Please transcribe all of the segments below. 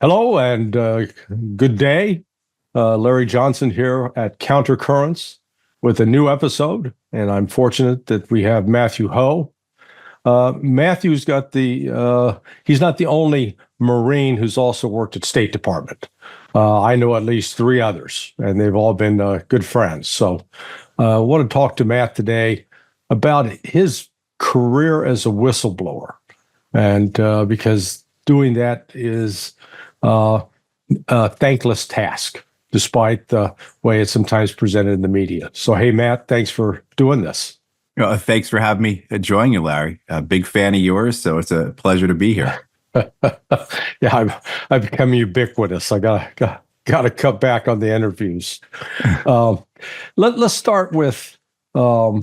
Hello and good day. Larry Johnson here at Countercurrents with a new episode, and I'm fortunate that we have Matthew Hoh. Matthew's got he's not the only Marine who's also worked at State Department. I know at least three others, and they've all been good friends. So I want to talk to Matt today about his career as a whistleblower, and because doing that is a thankless task, despite the way it's sometimes presented in the media. So, hey, Matt, thanks for doing this. Thanks for having me join you, Larry. A big fan of yours, so it's a pleasure to be here. Yeah, I've become ubiquitous. I got to cut back on the interviews. Let's start with how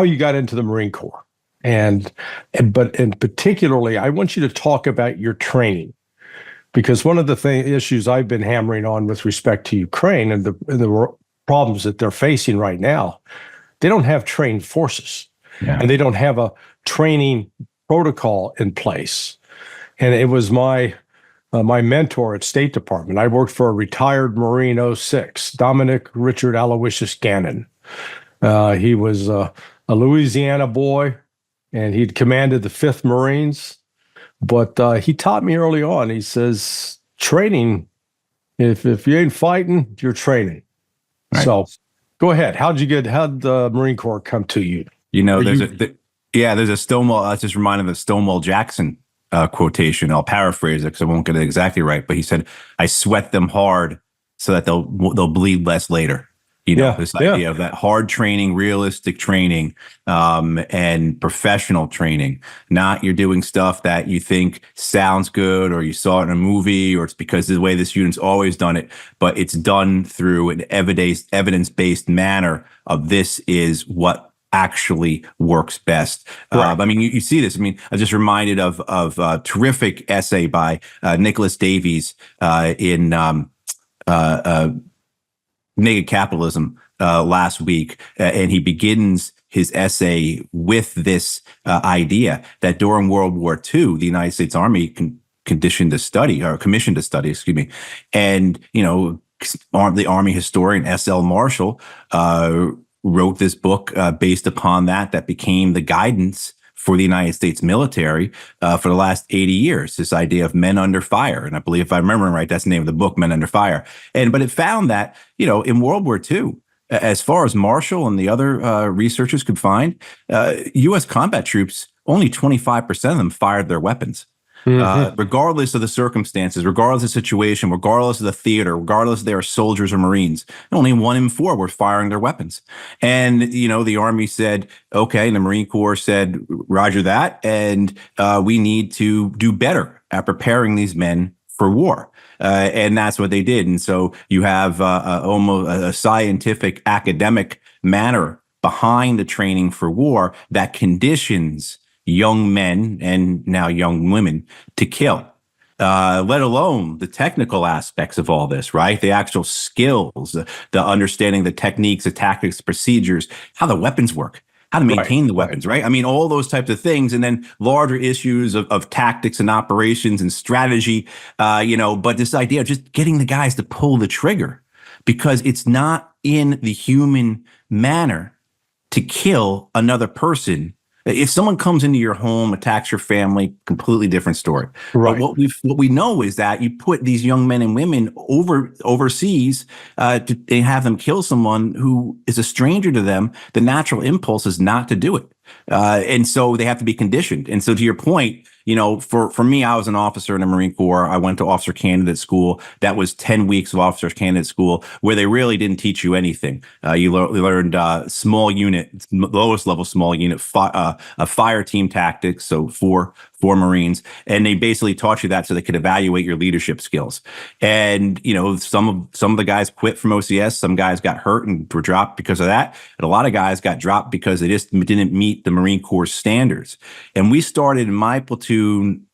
you got into the Marine Corps, but particularly, I want you to talk about your training. Because one of the issues I've been hammering on with respect to Ukraine and the problems that they're facing right now, they don't have trained forces, and they don't have a training protocol in place. And it was my mentor at State Department. I worked for a retired Marine 06, Dominic Richard Aloysius Gannon. He was a Louisiana boy, and he'd commanded the 5th Marines. But he taught me early on, he says, training, if you ain't fighting, you're training. Right. So go ahead. How'd the Marine Corps come to you? There's a Stonewall, I was just reminded of the Stonewall Jackson quotation. I'll paraphrase it because I won't get it exactly right. But he said, I sweat them hard so that they'll bleed less later. This idea of that hard training, realistic training, and professional training. Not you're doing stuff that you think sounds good or you saw it in a movie or it's because of the way this unit's always done it, but it's done through an evidence-based manner of this is what actually works best. Right. You see this. I was just reminded of a terrific essay by Nicholas Davies in Naked Capitalism last week, and he begins his essay with this idea that during World War II, the United States Army commissioned to study, and the Army historian S.L. Marshall wrote this book based upon that became the guidance for the United States military for the last 80 years, this idea of men under fire. And I believe, if I remember right, that's the name of the book, Men Under Fire. But it found that, in World War II, as far as Marshall and the other researchers could find, U.S. combat troops, only 25% of them fired their weapons. Mm-hmm. Regardless of the circumstances, regardless of the situation, regardless of the theater, regardless if they are soldiers or Marines, only 1 in 4 were firing their weapons. And, the Army said, okay, and the Marine Corps said, roger that. And we need to do better at preparing these men for war. And that's what they did. And so you have almost a scientific academic manner behind the training for war that conditions young men and now young women to kill, let alone the technical aspects of all this, right? The actual skills, the understanding the techniques, the tactics, procedures, how the weapons work, how to maintain the weapons, right? All those types of things. And then larger issues of tactics and operations and strategy, but this idea of just getting the guys to pull the trigger because it's not in the human manner to kill another person. If someone comes into your home, attacks your family, completely different story. Right. But what we know is that you put these young men and women overseas to have them kill someone who is a stranger to them. The natural impulse is not to do it. And so they have to be conditioned. And so to your point, for me, I was an officer in the Marine Corps. I went to officer candidate school. That was 10 weeks of officer candidate school where they really didn't teach you anything. You learned small unit, lowest level small unit, fire team tactics. So four Marines, and they basically taught you that so they could evaluate your leadership skills. And some of the guys quit from OCS. Some guys got hurt and were dropped because of that. And a lot of guys got dropped because they just didn't meet the Marine Corps standards. And we started in my platoon,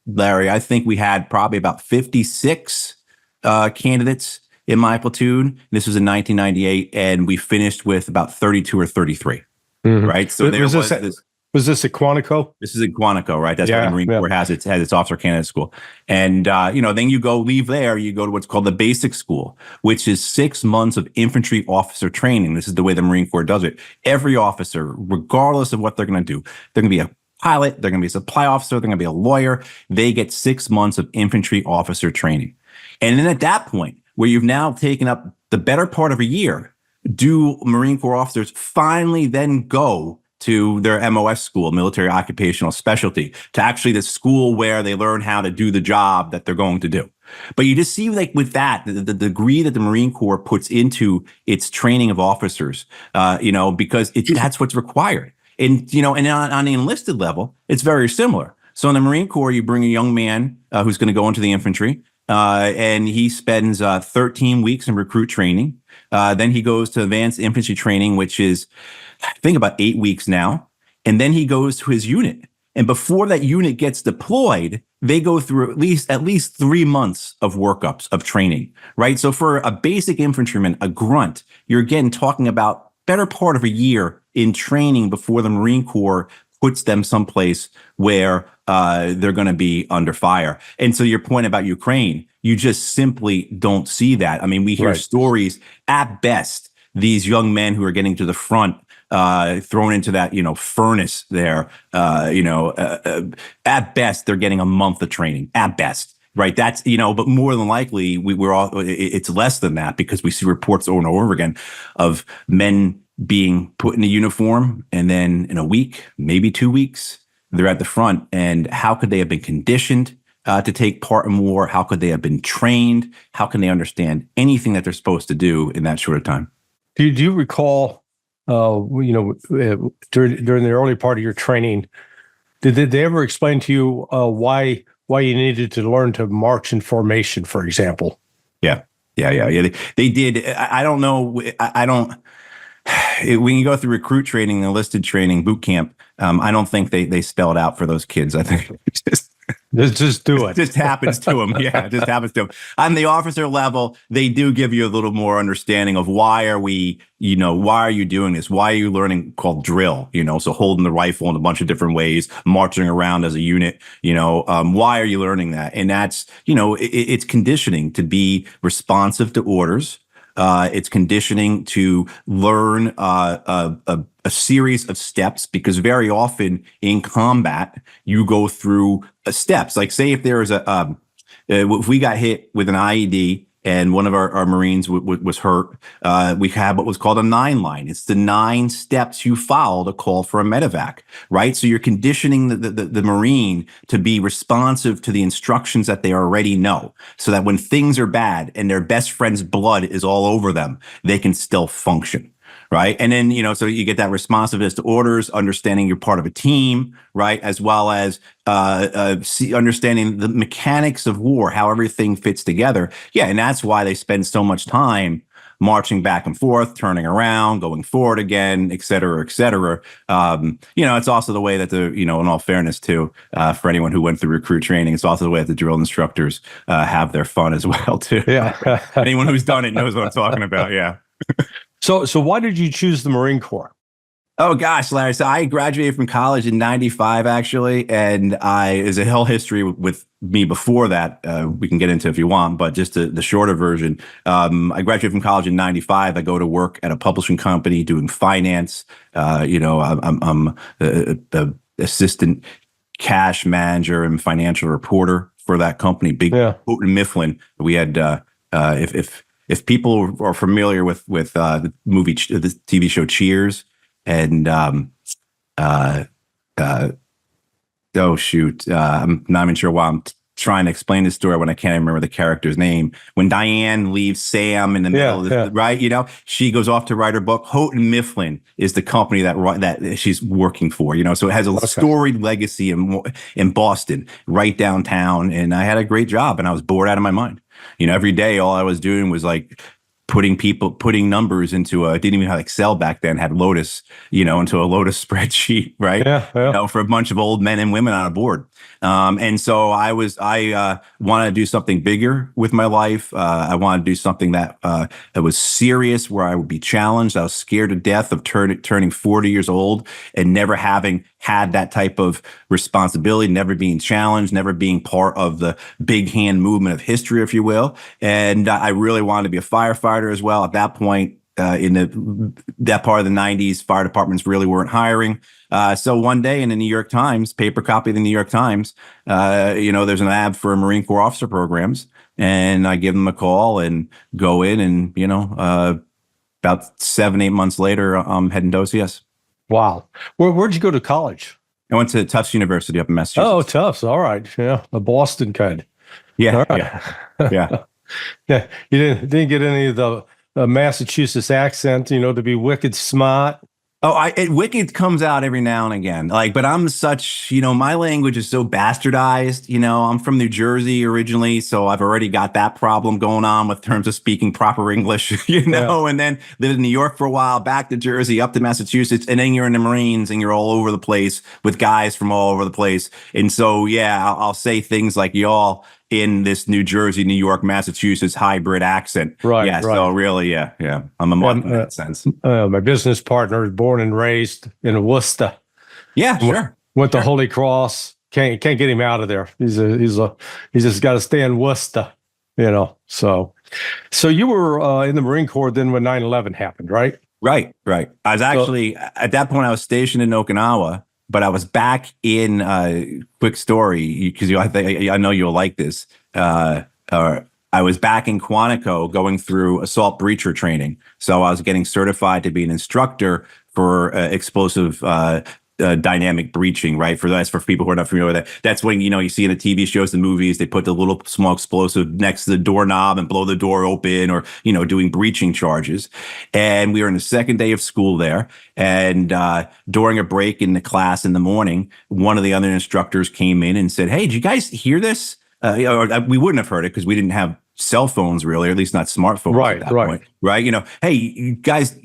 Larry, I think we had probably about 56 candidates in my platoon. This was in 1998, and we finished with about 32 or 33. Mm-hmm. Right. So there was this. Was this at Quantico? This is in Quantico, right? That's where the Marine Corps has its officer candidate school. And, then you leave there, you go to what's called the basic school, which is 6 months of infantry officer training. This is the way the Marine Corps does it. Every officer, regardless of what they're going to do, they're going to be a pilot, they're going to be a supply officer, they're going to be a lawyer. They get 6 months of infantry officer training. And then at that point, where you've now taken up the better part of a year, do Marine Corps officers finally then go to their MOS school, military occupational specialty, to actually the school where they learn how to do the job that they're going to do. But you just see, like, with that, the degree that the Marine Corps puts into its training of officers, because that's what's required. And, and on the enlisted level, it's very similar. So in the Marine Corps, you bring a young man who's going to go into the infantry, and he spends 13 weeks in recruit training. Then he goes to advanced infantry training, which is, I think, about 8 weeks now. And then he goes to his unit. And before that unit gets deployed, they go through at least 3 months of workups of training, right? So for a basic infantryman, a grunt, you're again talking about better part of a year in training before the Marine Corps puts them someplace where they're going to be under fire. And so your point about Ukraine, you just simply don't see that. I mean, we hear stories at best, these young men who are getting to the front, thrown into that, furnace there, at best, they're getting a month of training at best. Right. That's, but more than likely it's less than that, because we see reports over and over again of men being put in a uniform, and then in a week, maybe 2 weeks, they're at the front. And how could they have been conditioned to take part in war? How could they have been trained? How can they understand anything that they're supposed to do in that short of time? Do you recall, during the early part of your training, did they ever explain to you why you needed to learn to march in formation, for example? Yeah. They did. I don't know. I don't. When you go through recruit training, enlisted training, boot camp, I don't think they spell it out for those kids. I think just do it. It just happens to them. Yeah, it just happens to them. On the officer level, they do give you a little more understanding of why are you doing this? Why are you learning called drill? So holding the rifle in a bunch of different ways, marching around as a unit, why are you learning that? And that's, it's conditioning to be responsive to orders. It's conditioning to learn a series of steps, because very often in combat, you go through steps. Like, say if there is if we got hit with an IED and one of our Marines was hurt, we had what was called a 9 line. It's the 9 steps you follow to call for a medevac, right? So you're conditioning the Marine to be responsive to the instructions that they already know, so that when things are bad and their best friend's blood is all over them, they can still function. Right. And then, so you get that responsiveness to orders, understanding you're part of a team, right? As well as understanding the mechanics of war, how everything fits together. Yeah. And that's why they spend so much time marching back and forth, turning around, going forward again, et cetera, et cetera. It's also the way that in all fairness too, for anyone who went through recruit training, it's also the way that the drill instructors have their fun as well too. Yeah. Anyone who's done it knows what I'm talking about. Yeah. So why did you choose the Marine Corps? Oh gosh, Larry. So I graduated from college in '95, actually, and there's a whole history with me before that. We can get into if you want, but just the shorter version. I graduated from college in '95. I go to work at a publishing company doing finance. I'm the assistant cash manager and financial reporter for that company. Big Houghton Mifflin. We had if people are familiar with the TV show Cheers, and I'm not even sure why I'm trying to explain this story when I can't remember the character's name. When Diane leaves Sam in the middle, right? She goes off to write her book. Houghton Mifflin is the company that she's working for. So it has a storied legacy in Boston, right downtown. And I had a great job, and I was bored out of my mind. Every day, all I was doing was like putting numbers into didn't even have Excel back then, had Lotus, into a Lotus spreadsheet, right? For a bunch of old men and women on a board. And so I wanted to do something bigger with my life. I wanted to do something that was serious, where I would be challenged. I was scared to death of turning 40 years old and never having had that type of responsibility, never being challenged, never being part of the big hand movement of history, if you will. And I really wanted to be a firefighter as well. At that point, in that part of the 90s, fire departments really weren't hiring. So one day in the New York Times, paper copy of the New York Times, there's an ad for Marine Corps officer programs, and I give them a call and go in, and about 7-8 months later, I'm heading to OCS. Wow. Where'd you go to college? I went to Tufts University up in Massachusetts. Oh, Tufts. All right. Yeah, a Boston kind. Yeah, right. yeah. Yeah. You didn't get any of the Massachusetts accent, to be wicked smart. Oh, wicked comes out every now and again. But I'm such, my language is so bastardized. I'm from New Jersey originally, so I've already got that problem going on with terms of speaking proper English, Yeah. And then lived in New York for a while, back to Jersey, up to Massachusetts, and then you're in the Marines and you're all over the place with guys from all over the place. And so, yeah, I'll say things like y'all in this New Jersey, New York, Massachusetts hybrid accent. Right. Yeah. Right. So really, yeah. I'm a mutt in that sense. My business partner is born and raised in Worcester. Yeah, sure. Went to Holy Cross. Can't get him out of there. He's just got to stay in Worcester. So you were in the Marine Corps then when 9/11 happened, right? Right. I was actually at that point I was stationed in Okinawa. But I was back in, quick story, because I know you'll like this. I was back in Quantico going through assault breacher training. So I was getting certified to be an instructor for explosive dynamic breaching, right? For people who are not familiar with that. That's when, you see in the TV shows, the movies, they put the little small explosive next to the doorknob and blow the door open, or, doing breaching charges. And we were in the second day of school there. And during a break in the class in the morning, one of the other instructors came in and said, "Hey, did you guys hear this?" We wouldn't have heard it because we didn't have cell phones, really, or at least not smartphones at that point, right? Hey, you guys,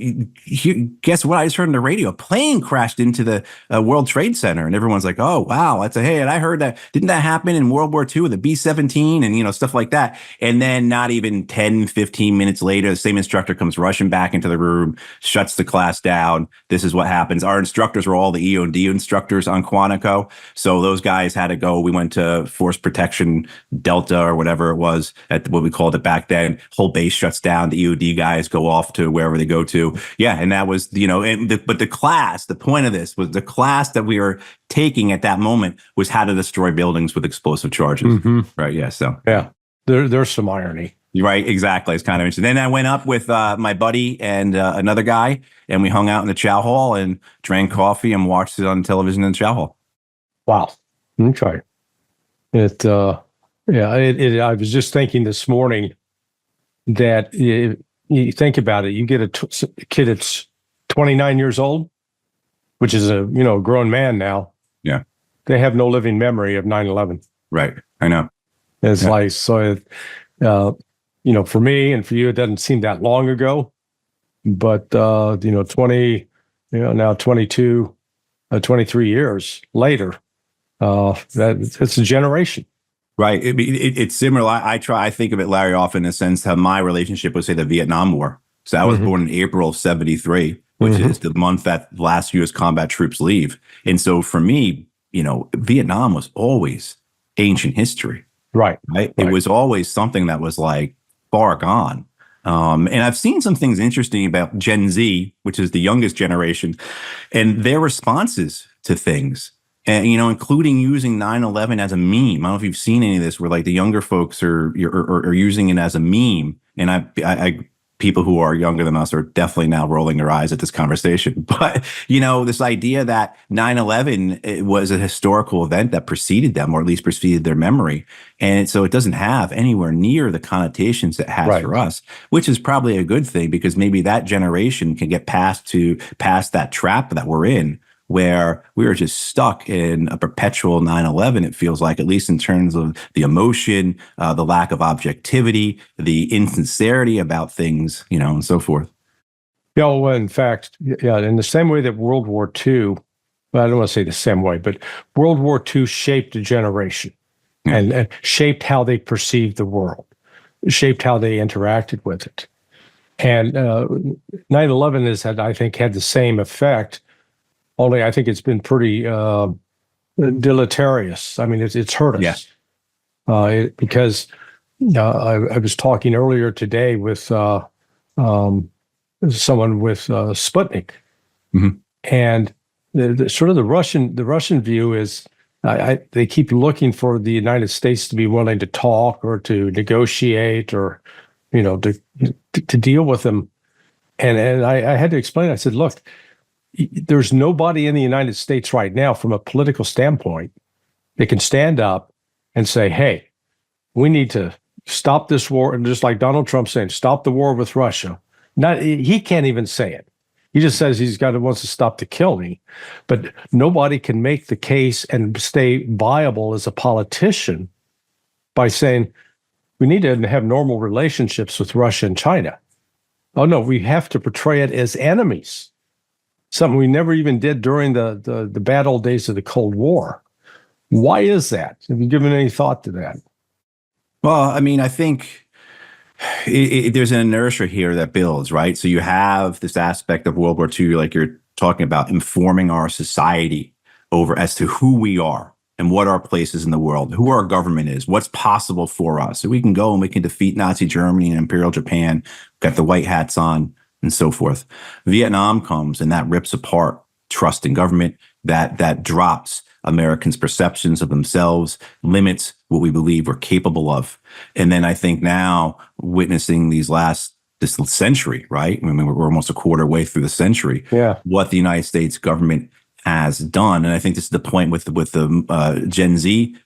guess what? I just heard on the radio, a plane crashed into the World Trade Center, and everyone's like, "Oh, wow!" Hey, and I heard that. Didn't that happen in World War II with the B-17 and stuff like that? And then not even 10, 15 minutes later, the same instructor comes rushing back into the room, shuts the class down. This is what happens. Our instructors were all the EOD instructors on Quantico, so those guys had to go. We went to Force Protection Delta or whatever it was at what we called it back then. Whole base shuts down. The EOD guys go off to wherever they go to. Yeah. And that was, but the class, the point of this was the class that we were taking at that moment was how to destroy buildings with explosive charges. Mm-hmm. Right. Yeah. So, yeah, there's some irony. Right. Exactly. It's kind of interesting. Then I went up with my buddy and another guy, and we hung out in the chow hall and drank coffee and watched it on television in the chow hall. Wow. Okay. I was just thinking this morning that you think about it, you get a kid that's 29 years old, which is a grown man now. Yeah, they have no living memory of 9/11. Right, I know. It's like so. For me and for you, it doesn't seem that long ago, but 20, now 22, 23 years later, it's a generation. Right. It's similar. I think of it, Larry, often in the sense how my relationship was, say, the Vietnam War. So I was born in April of 1973, which is the month that last U.S. combat troops leave. And so for me, Vietnam was always ancient history. Right. It was always something that was like far gone. And I've seen some things interesting about Gen Z, which is the youngest generation, and their responses to things. And, including using 9/11 as a meme. I don't know if you've seen any of this where like the younger folks are using it as a meme. And I people who are younger than us are definitely now rolling their eyes at this conversation. But, this idea that 9/11 was a historical event that preceded them, or at least preceded their memory. And so it doesn't have anywhere near the connotations it has for us, which is probably a good thing, because maybe that generation can get past that trap that we're in, where we were just stuck in a perpetual 9/11, it feels like, at least in terms of the emotion, the lack of objectivity, the insincerity about things, and so forth. Yeah, well, in fact, in the same way that World War II well, I don't want to say the same way, but World War II shaped a generation and shaped how they perceived the world, shaped how they interacted with it. And 9/11 I think, had the same effect, only I think it's been pretty deleterious. I mean, it's hurt us because I was talking earlier today with someone with Sputnik, and the sort of the Russian view is they keep looking for the United States to be willing to talk or to negotiate or to deal with them, and I had to explain. I said, look, there's nobody in the United States right now from a political standpoint that can stand up and say, hey, we need to stop this war. And just like Donald Trump saying, stop the war with Russia. He can't even say it. He just says wants to stop the killing. But nobody can make the case and stay viable as a politician by saying, we need to have normal relationships with Russia and China. Oh, no, we have to portray it as enemies. Something we never even did during the bad old days of the Cold War. Why is that? Have you given any thought to that? Well, I mean, I think there's an inertia here that builds, right? So you have this aspect of World War II, like you're talking about, informing our society over as to who we are and what our place is in the world, who our government is, what's possible for us. So we can go and we can defeat Nazi Germany and Imperial Japan, got the white hats on, and so forth. Vietnam comes and that rips apart trust in government, that drops Americans' perceptions of themselves, limits what we believe we're capable of. And then I think now, witnessing this century, right? I mean, we're almost a quarter way through the century. Yeah. What the United States government has done, and I think this is the point with the Gen Z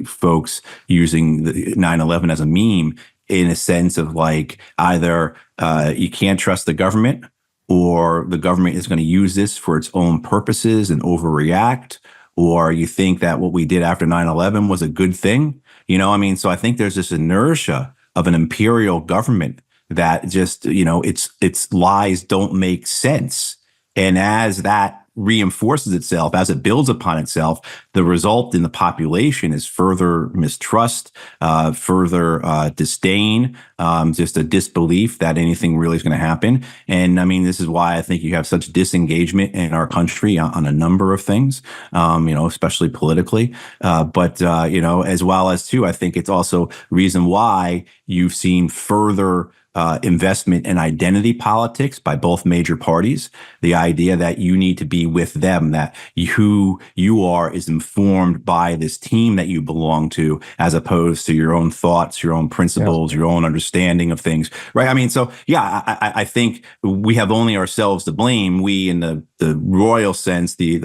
folks using the 9/11 as a meme, in a sense of like either you can't trust the government, or the government is going to use this for its own purposes and overreact, or you think that what we did after 9/11 was a good thing. I mean, so I think there's this inertia of an imperial government that just, its lies don't make sense. And as that reinforces itself, as it builds upon itself, the result in the population is further mistrust, further disdain, just a disbelief that anything really is going to happen. And I mean, this is why I think you have such disengagement in our country on a number of things, especially politically. But as well as too, I think it's also reason why you've seen further investment in identity politics by both major parties. The idea that you need to be with them, that who you are is informed by this team that you belong to, as opposed to your own thoughts, your own principles, your own understanding of things, right? I mean, so yeah, I think we have only ourselves to blame. We in the royal sense, the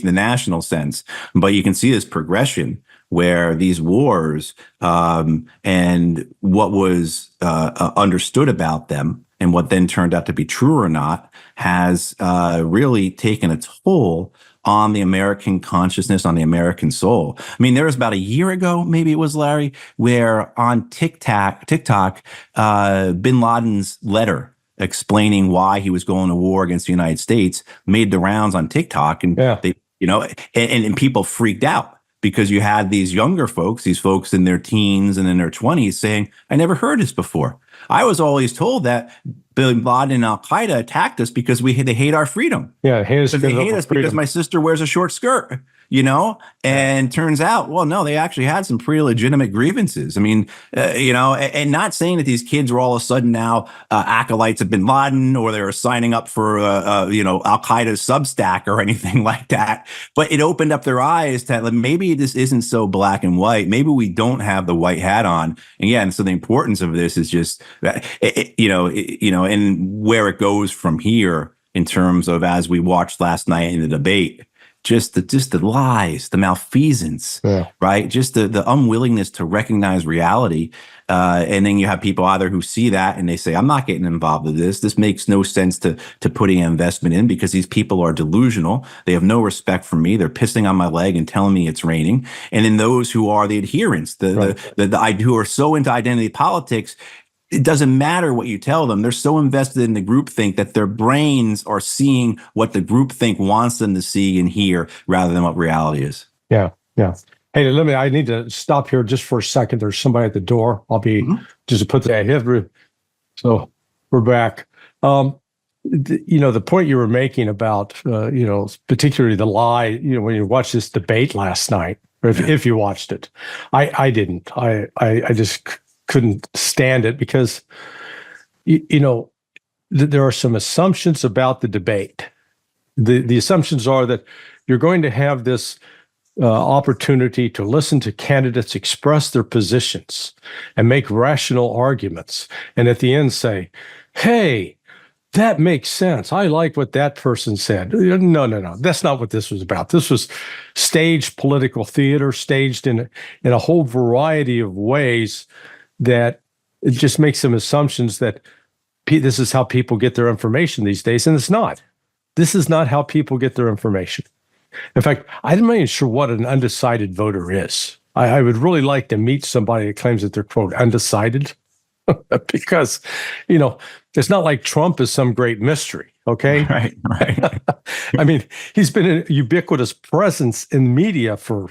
national sense, but you can see this progression where these wars and what was understood about them and what then turned out to be true or not has really taken a toll on the American consciousness, on the American soul. I mean, there was about a year ago, maybe it was, Larry, where on TikTok, bin Laden's letter explaining why he was going to war against the United States made the rounds on TikTok, and they, and people freaked out. Because you had these younger folks, these folks in their teens and in their 20s saying, I never heard this before. I was always told that bin Laden and Al-Qaeda attacked us because they hate our freedom. Yeah, they hate us because my sister wears a short skirt, and turns out, well, no, they actually had some pretty legitimate grievances. I mean, and not saying that these kids were all of a sudden now acolytes of bin Laden, or they were signing up for, Al-Qaeda's Substack or anything like that. But it opened up their eyes that maybe this isn't so black and white. Maybe we don't have the white hat on. And yeah, and so the importance of this is just that, and where it goes from here in terms of, as we watched last night in the debate, just the lies, the malfeasance, right? Just the unwillingness to recognize reality. And then you have people either who see that and they say, I'm not getting involved with this. This makes no sense to putting an investment in, because these people are delusional. They have no respect for me. They're pissing on my leg and telling me it's raining. And then those who are the adherents, who are so into identity politics, it doesn't matter what you tell them. They're so invested in the groupthink that their brains are seeing what the groupthink wants them to see and hear rather than what reality is. Yeah. Yeah. Hey, I need to stop here just for a second. There's somebody at the door. I'll be just to put that here. So we're back. The point you were making about, particularly the lie, when you watched this debate last night, or if you watched it, I didn't. I just couldn't stand it because, there are some assumptions about the debate. The assumptions are that you're going to have this opportunity to listen to candidates express their positions and make rational arguments, and at the end say, "Hey, that makes sense. I like what that person said." No. That's not what this was about. This was staged political theater, staged in a whole variety of ways that it just makes some assumptions that this is how people get their information these days, and it's not. This is not how people get their information. In fact, I'm not even sure what an undecided voter is. I would really like to meet somebody that claims that they're, quote, undecided, because, it's not like Trump is some great mystery, okay? Right. I mean, he's been a ubiquitous presence in media for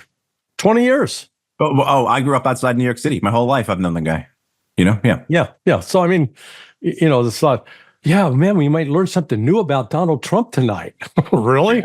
20 years. Oh, I grew up outside New York City. My whole life I've known the guy, Yeah. Yeah. So, I mean, it's like, yeah, man, we might learn something new about Donald Trump tonight. Really?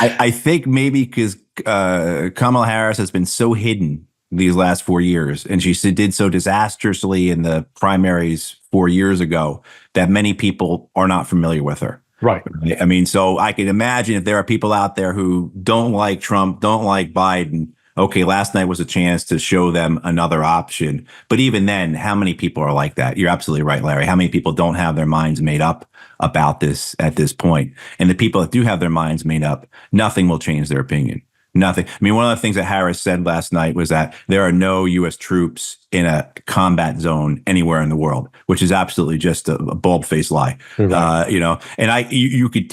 I think maybe because Kamala Harris has been so hidden these last 4 years, and she did so disastrously in the primaries 4 years ago, that many people are not familiar with her. Right. I mean, so I can imagine if there are people out there who don't like Trump, don't like Biden. Okay, last night was a chance to show them another option. But even then, how many people are like that? You're absolutely right, Larry. How many people don't have their minds made up about this at this point? And the people that do have their minds made up, nothing will change their opinion. Nothing. I mean, one of the things that Harris said last night was that there are no U.S. troops in a combat zone anywhere in the world, which is absolutely just a bald-faced lie. Right. And you could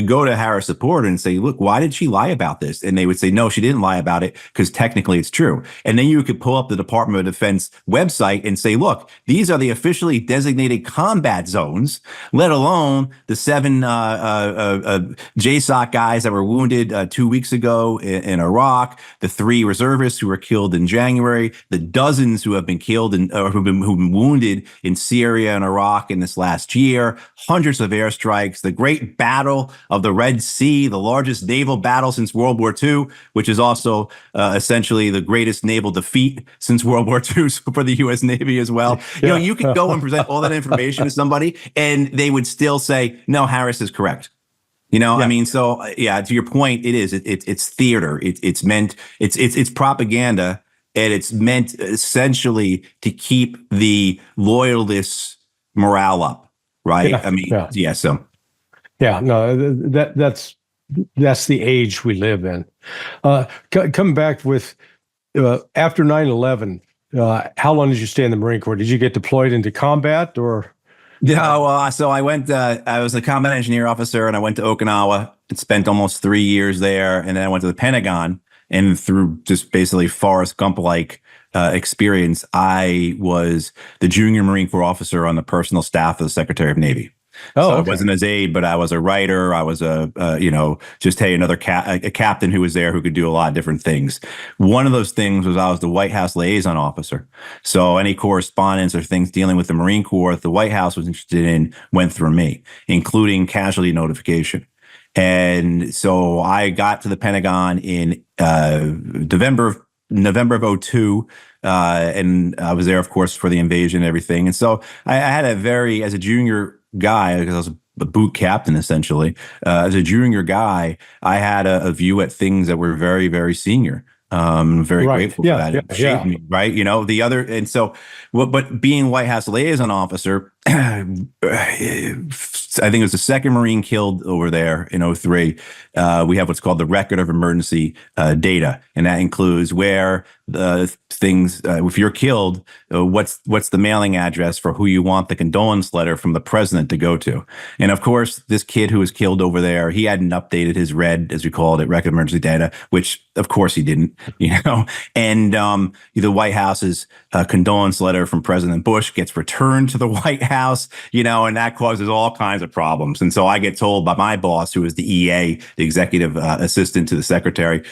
go to Harris supporter and say, look, why did she lie about this? And they would say, no, she didn't lie about it because technically it's true. And then you could pull up the Department of Defense website and say, look, these are the officially designated combat zones, let alone the 7 JSOC guys that were wounded 2 weeks ago in Iraq, the 3 reservists who were killed in January, the dozens who have been killed who've been wounded in Syria and Iraq in this last year, hundreds of airstrikes, the great battle of the Red Sea, the largest naval battle since World War II, which is also essentially the greatest naval defeat since World War II for the U.S. Navy as well. Yeah. You could go and present all that information to somebody and they would still say, no, Harris is correct. I mean, so to your point, it is. It's theater. It's propaganda, and it's meant essentially to keep the loyalists' morale up, right? Yeah, I mean, that's the age we live in. Come back with after 9/11. How long did you stay in the Marine Corps? Did you get deployed into combat or? Yeah, so I went, I was a combat engineer officer and I went to Okinawa and spent almost 3 years there. And then I went to the Pentagon, and through just basically Forrest Gump-like experience, I was the junior Marine Corps officer on the personal staff of the Secretary of Navy. Oh, so I wasn't his aide, but I was a writer. I was another captain who was there who could do a lot of different things. One of those things was I was the White House liaison officer. So any correspondence or things dealing with the Marine Corps that the White House was interested in went through me, including casualty notification. And so I got to the Pentagon in November of 2002. And I was there, of course, for the invasion and everything. And so I had as a junior guy, because I was a boot captain, essentially, as a junior guy, I had a view at things that were very, very senior. I'm very grateful for that. It shaped me, right? But being White House liaison officer, I think it was the second Marine killed over there in 2003. We have what's called the record of emergency data, and that includes where things. If you're killed, what's the mailing address for who you want the condolence letter from the president to go to? And of course, this kid who was killed over there, he hadn't updated his RED, as we called it, record emergency data, which of course he didn't, And the White House's condolence letter from President Bush gets returned to the White House, and that causes all kinds of problems. And so I get told by my boss, who is the EA, the executive assistant to the secretary,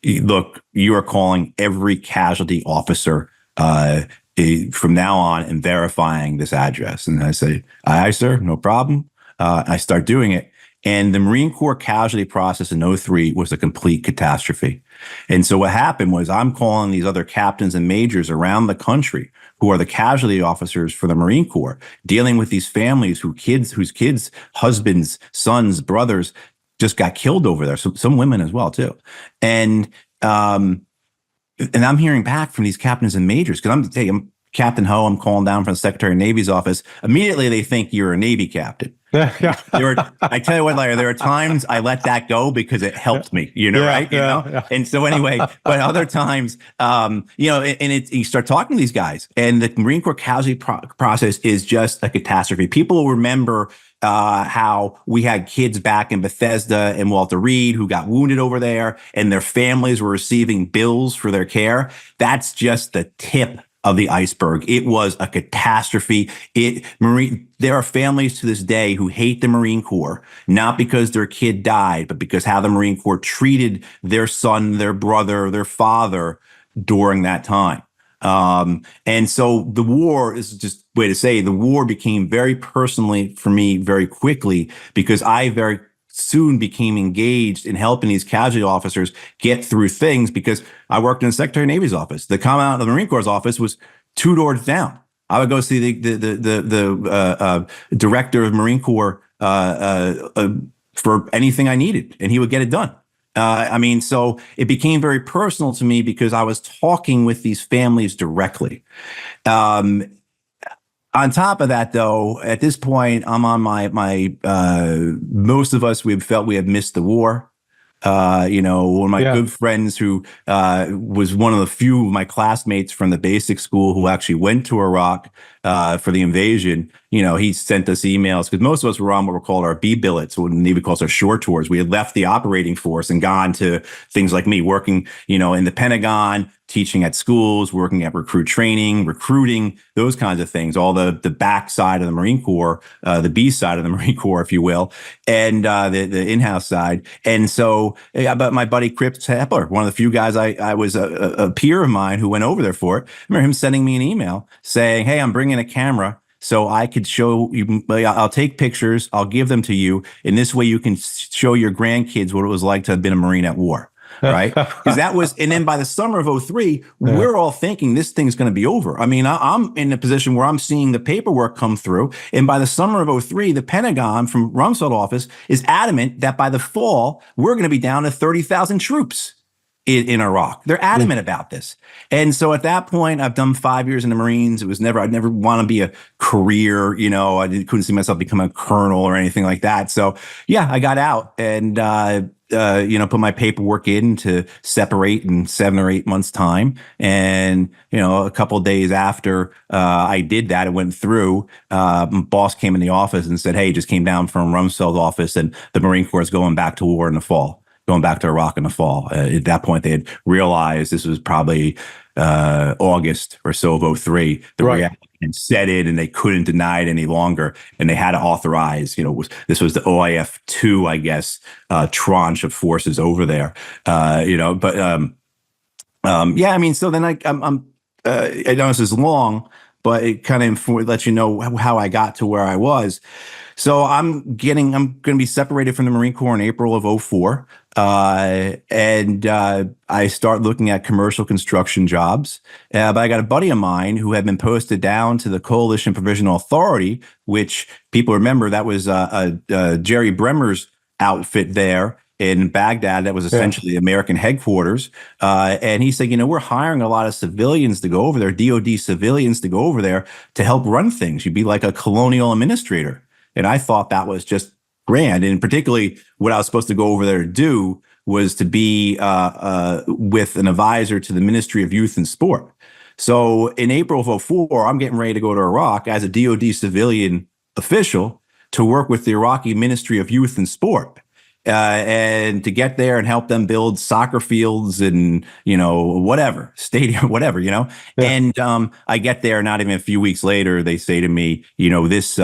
look, you are calling every casualty officer from now on and verifying this address. And I say, aye, sir, no problem. I start doing it. And the Marine Corps casualty process in '03 was a complete catastrophe. And so what happened was I'm calling these other captains and majors around the country who are the casualty officers for the Marine Corps, dealing with these families whose kids, husbands, sons, brothers just got killed over there. So some women as well, too. And I'm hearing back from these captains and majors because I'm Captain Hoh. I'm calling down from the Secretary of Navy's office. Immediately, they think you're a Navy captain. I tell you what, Larry, there are times I let that go because it helped me, right? And so anyway, but other times, you start talking to these guys, and the Marine Corps casualty process is just a catastrophe. People will remember how we had kids back in Bethesda and Walter Reed who got wounded over there, and their families were receiving bills for their care. That's just the tip of the iceberg. It was a catastrophe. There are families to this day who hate the Marine Corps, not because their kid died, but because how the Marine Corps treated their son, their brother, their father during that time. And so the war is just a way to say the war became very personally for me very quickly because I very soon became engaged in helping these casualty officers get through things because I worked in the Secretary of Navy's office. The Commandant of the Marine Corps' office was 2 doors down. I would go see the director of Marine Corps for anything I needed, and he would get it done. So it became very personal to me because I was talking with these families directly. On top of that, though, at this point, I'm on my most of us, we felt we had missed the war. One of my good friends who was one of the few of my classmates from the basic school who actually went to Iraq for the invasion, he sent us emails because most of us were on what were called our B billets, what the Navy calls our shore tours. We had left the operating force and gone to things like me working, in the Pentagon, teaching at schools, working at recruit training, recruiting, those kinds of things, all the back side of the Marine Corps, the B side of the Marine Corps, if you will, and the in-house side. And so, but my buddy Chris Hepler, one of the few guys I was a peer of mine who went over there for it, I remember him sending me an email saying, hey, I'm bringing a camera so I could show you, I'll take pictures, I'll give them to you. And this way you can show your grandkids what it was like to have been a Marine at war. Right? Because that was, and then by the summer of '03, we're all thinking this thing's going to be over. I mean, I'm in a position where I'm seeing the paperwork come through. And by the summer of '03, the Pentagon from Rumsfeld office is adamant that by the fall, we're going to be down to 30,000 troops in Iraq. They're adamant about this. And so at that point, I've done 5 years in the Marines. I'd never want to be a career, I couldn't see myself becoming a colonel or anything like that. So yeah, I got out and, put my paperwork in to separate in 7 or 8 months' time. And, a couple of days after I did that, it went through, my boss came in the office and said, hey, just came down from Rumsfeld's office and the Marine Corps is going back to war in the fall. Going back to Iraq in the fall. At that point, they had realized this was probably August or so of '03. The reality had set in, and they couldn't deny it any longer. And they had to authorize. This was the OIF 2, I guess, tranche of forces over there. So then I know this is long, but it kind of lets you know how I got to where I was. So I'm going to be separated from the Marine Corps in April of '04. And I start looking at commercial construction jobs. But I got a buddy of mine who had been posted down to the Coalition Provisional Authority, which people remember that was Jerry Bremer's outfit there in Baghdad. That was essentially the American headquarters. And he said, we're hiring a lot of civilians to go over there, DOD civilians to go over there to help run things. You'd be like a colonial administrator. And I thought that was just grand. And particularly what I was supposed to go over there to do was to be with an advisor to the Ministry of Youth and Sport. So in April of 2004, I'm getting ready to go to Iraq as a DoD civilian official to work with the Iraqi Ministry of Youth and Sport. And to get there and help them build soccer fields and, whatever, stadium, whatever, Yeah. And I get there, not even a few weeks later, they say to me, this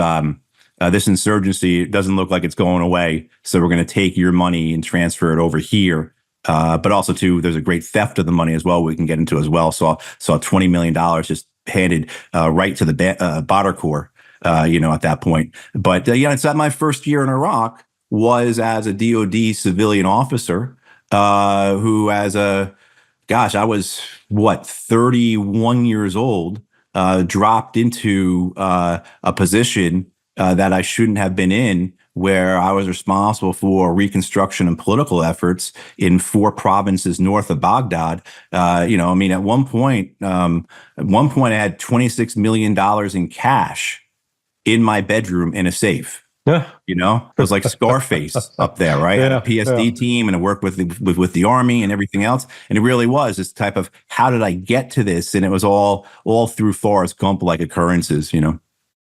insurgency doesn't look like it's going away. So we're going to take your money and transfer it over here. But also, too, there's a great theft of the money as well we can get into as well. So $20 million just handed right to the Badr Corps, at that point. But, it's at my first year in Iraq was as a DoD civilian officer who I was, 31 years old, dropped into a position that I shouldn't have been in, where I was responsible for reconstruction and political efforts in 4 provinces north of Baghdad. At one point I had $26 million in cash in my bedroom in a safe. Yeah. It was like Scarface up there, right? Yeah, I had a PSD team, and I worked with the Army and everything else. And it really was this type of, how did I get to this? And it was all through Forrest Gump-like occurrences,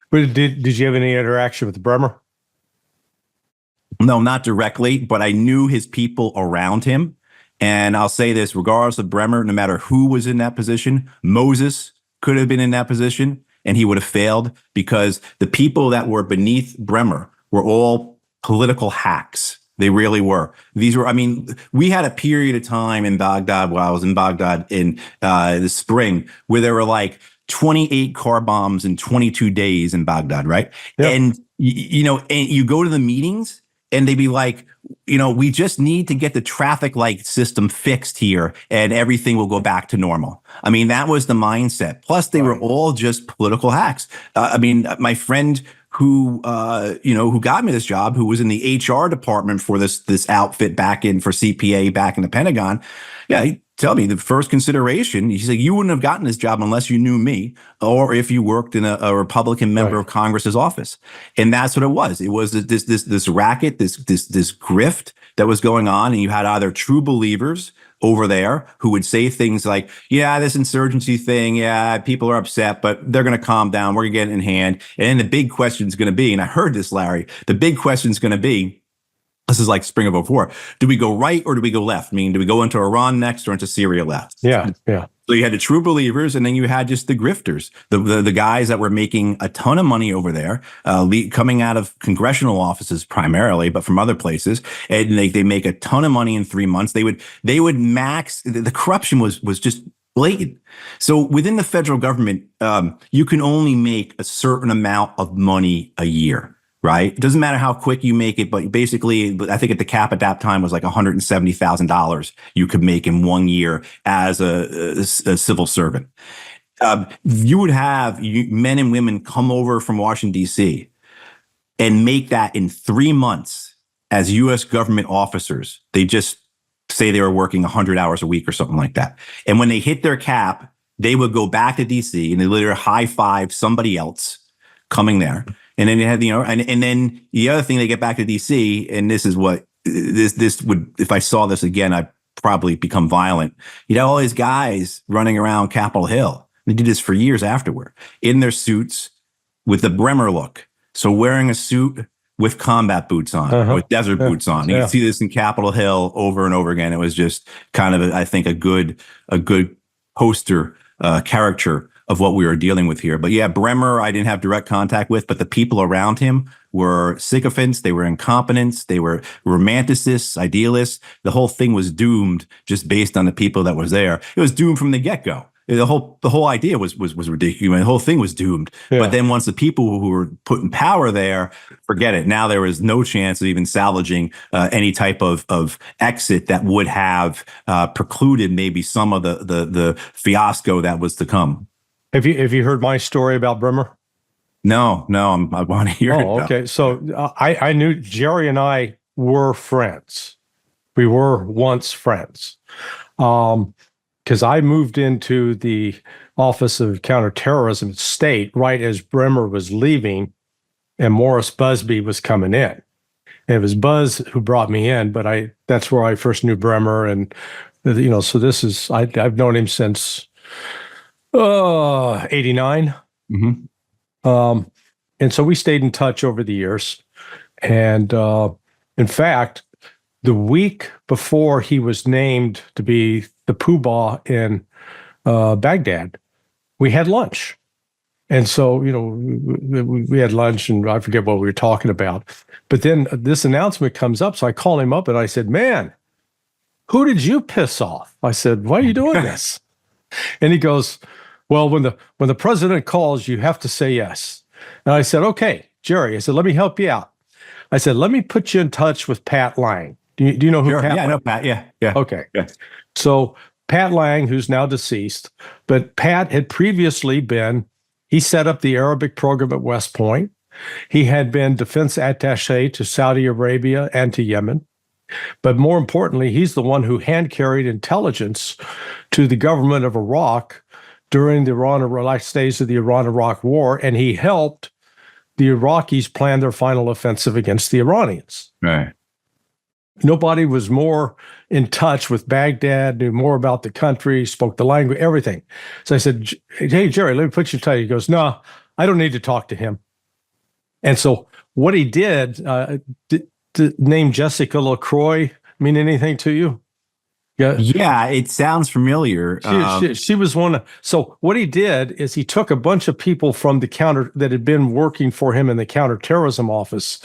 But did you have any interaction with Bremer? No, not directly, but I knew his people around him. And I'll say this, regardless of Bremer, no matter who was in that position, Moses could have been in that position and he would have failed, because the people that were beneath Bremer were all political hacks. They really were. We had a period of time in Baghdad, while I was in Baghdad in the spring, where there were like 28 car bombs in 22 days in Baghdad, right? Yep. And, and you go to the meetings and they'd be like, we just need to get the traffic light system fixed here and everything will go back to normal. That was the mindset. Plus, they were all just political hacks. My friend who got me this job, who was in the HR department for this outfit for CPA back in the Pentagon. Yeah, he tell me the first consideration. He's like, you wouldn't have gotten this job unless you knew me, or if you worked in a Republican member of Congress's office. And that's what it was. It was this racket, this grift that was going on, and you had either true believers over there who would say things like, yeah, this insurgency thing, yeah, people are upset, but they're going to calm down. We're going to get it in hand. And then the big question is going to be, and I heard this, Larry, the big question is going to be, this is like spring of 2004. Do we go right or do we go left? Do we go into Iran next or into Syria left? Yeah. So you had the true believers, and then you had just the grifters, the guys that were making a ton of money over there, coming out of congressional offices primarily, but from other places, and they make a ton of money in 3 months. They would max. The corruption was just blatant. So within the federal government, you can only make a certain amount of money a year. Right? It doesn't matter how quick you make it, but basically, I think at the cap at that time was like $170,000 you could make in 1 year as a civil servant. You would have men and women come over from Washington, D.C. and make that in 3 months as U.S. government officers. They just say they were working 100 hours a week or something like that. And when they hit their cap, they would go back to D.C. and they literally high five somebody else coming there. And then you had, and then the other thing, they get back to DC, and this is what this would, if I saw this again, I'd probably become violent. You'd have all these guys running around Capitol Hill. They did this for years afterward, in their suits with the Bremer look. So wearing a suit with combat boots on, with desert boots on. You can see this in Capitol Hill over and over again. It was just kind of, I think, a good poster caricature of what we were dealing with here. But yeah, Bremer, I didn't have direct contact with, but the people around him were sycophants. They were incompetents. They were romanticists, idealists. The whole thing was doomed just based on the people that was there. It was doomed from the get-go. The whole idea was ridiculous. The whole thing was doomed. Yeah. But then once the people who were put in power there, forget it. Now there was no chance of even salvaging any type of exit that would have precluded maybe some of the fiasco that was to come. Have you heard my story about Bremer? No, I want to hear it. Oh, okay. So I knew Jerry and I were friends. We were once friends. Because I moved into the Office of Counterterrorism State right as Bremer was leaving and Morris Busby was coming in. And it was Buzz who brought me in, but that's where I first knew Bremer. And, so this is, I've known him since 89. And so we stayed in touch over the years. And in fact, the week before he was named to be the poobah in Baghdad, we had lunch. And so, we had lunch, and I forget what we were talking about. But then this announcement comes up. So I call him up and I said, "Man, who did you piss off?" I said, "Why are you doing this?" And he goes, "Well, when the president calls, you have to say yes." And I said, "Okay, Jerry," I said, "let me help you out." I said, "Let me put you in touch with Pat Lang." Do you know who Sure. Pat Yeah, Lang? I know Pat. Yeah. Okay. Yeah. So Pat Lang, who's now deceased, but Pat had previously he set up the Arabic program at West Point. He had been defense attaché to Saudi Arabia and to Yemen. But more importantly, he's the one who hand-carried intelligence to the government of Iraq during the last days of the Iran-Iraq War, and he helped the Iraqis plan their final offensive against the Iranians. Right. Nobody was more in touch with Baghdad, knew more about the country, spoke the language, everything. So I said, "Hey, Jerry, let me put you in touch." He goes, "No, I don't need to talk to him." And so what he did, the name Jessica LaCroix mean anything to you? Yeah, it sounds familiar. She was one. So what he did is he took a bunch of people from that had been working for him in the counterterrorism office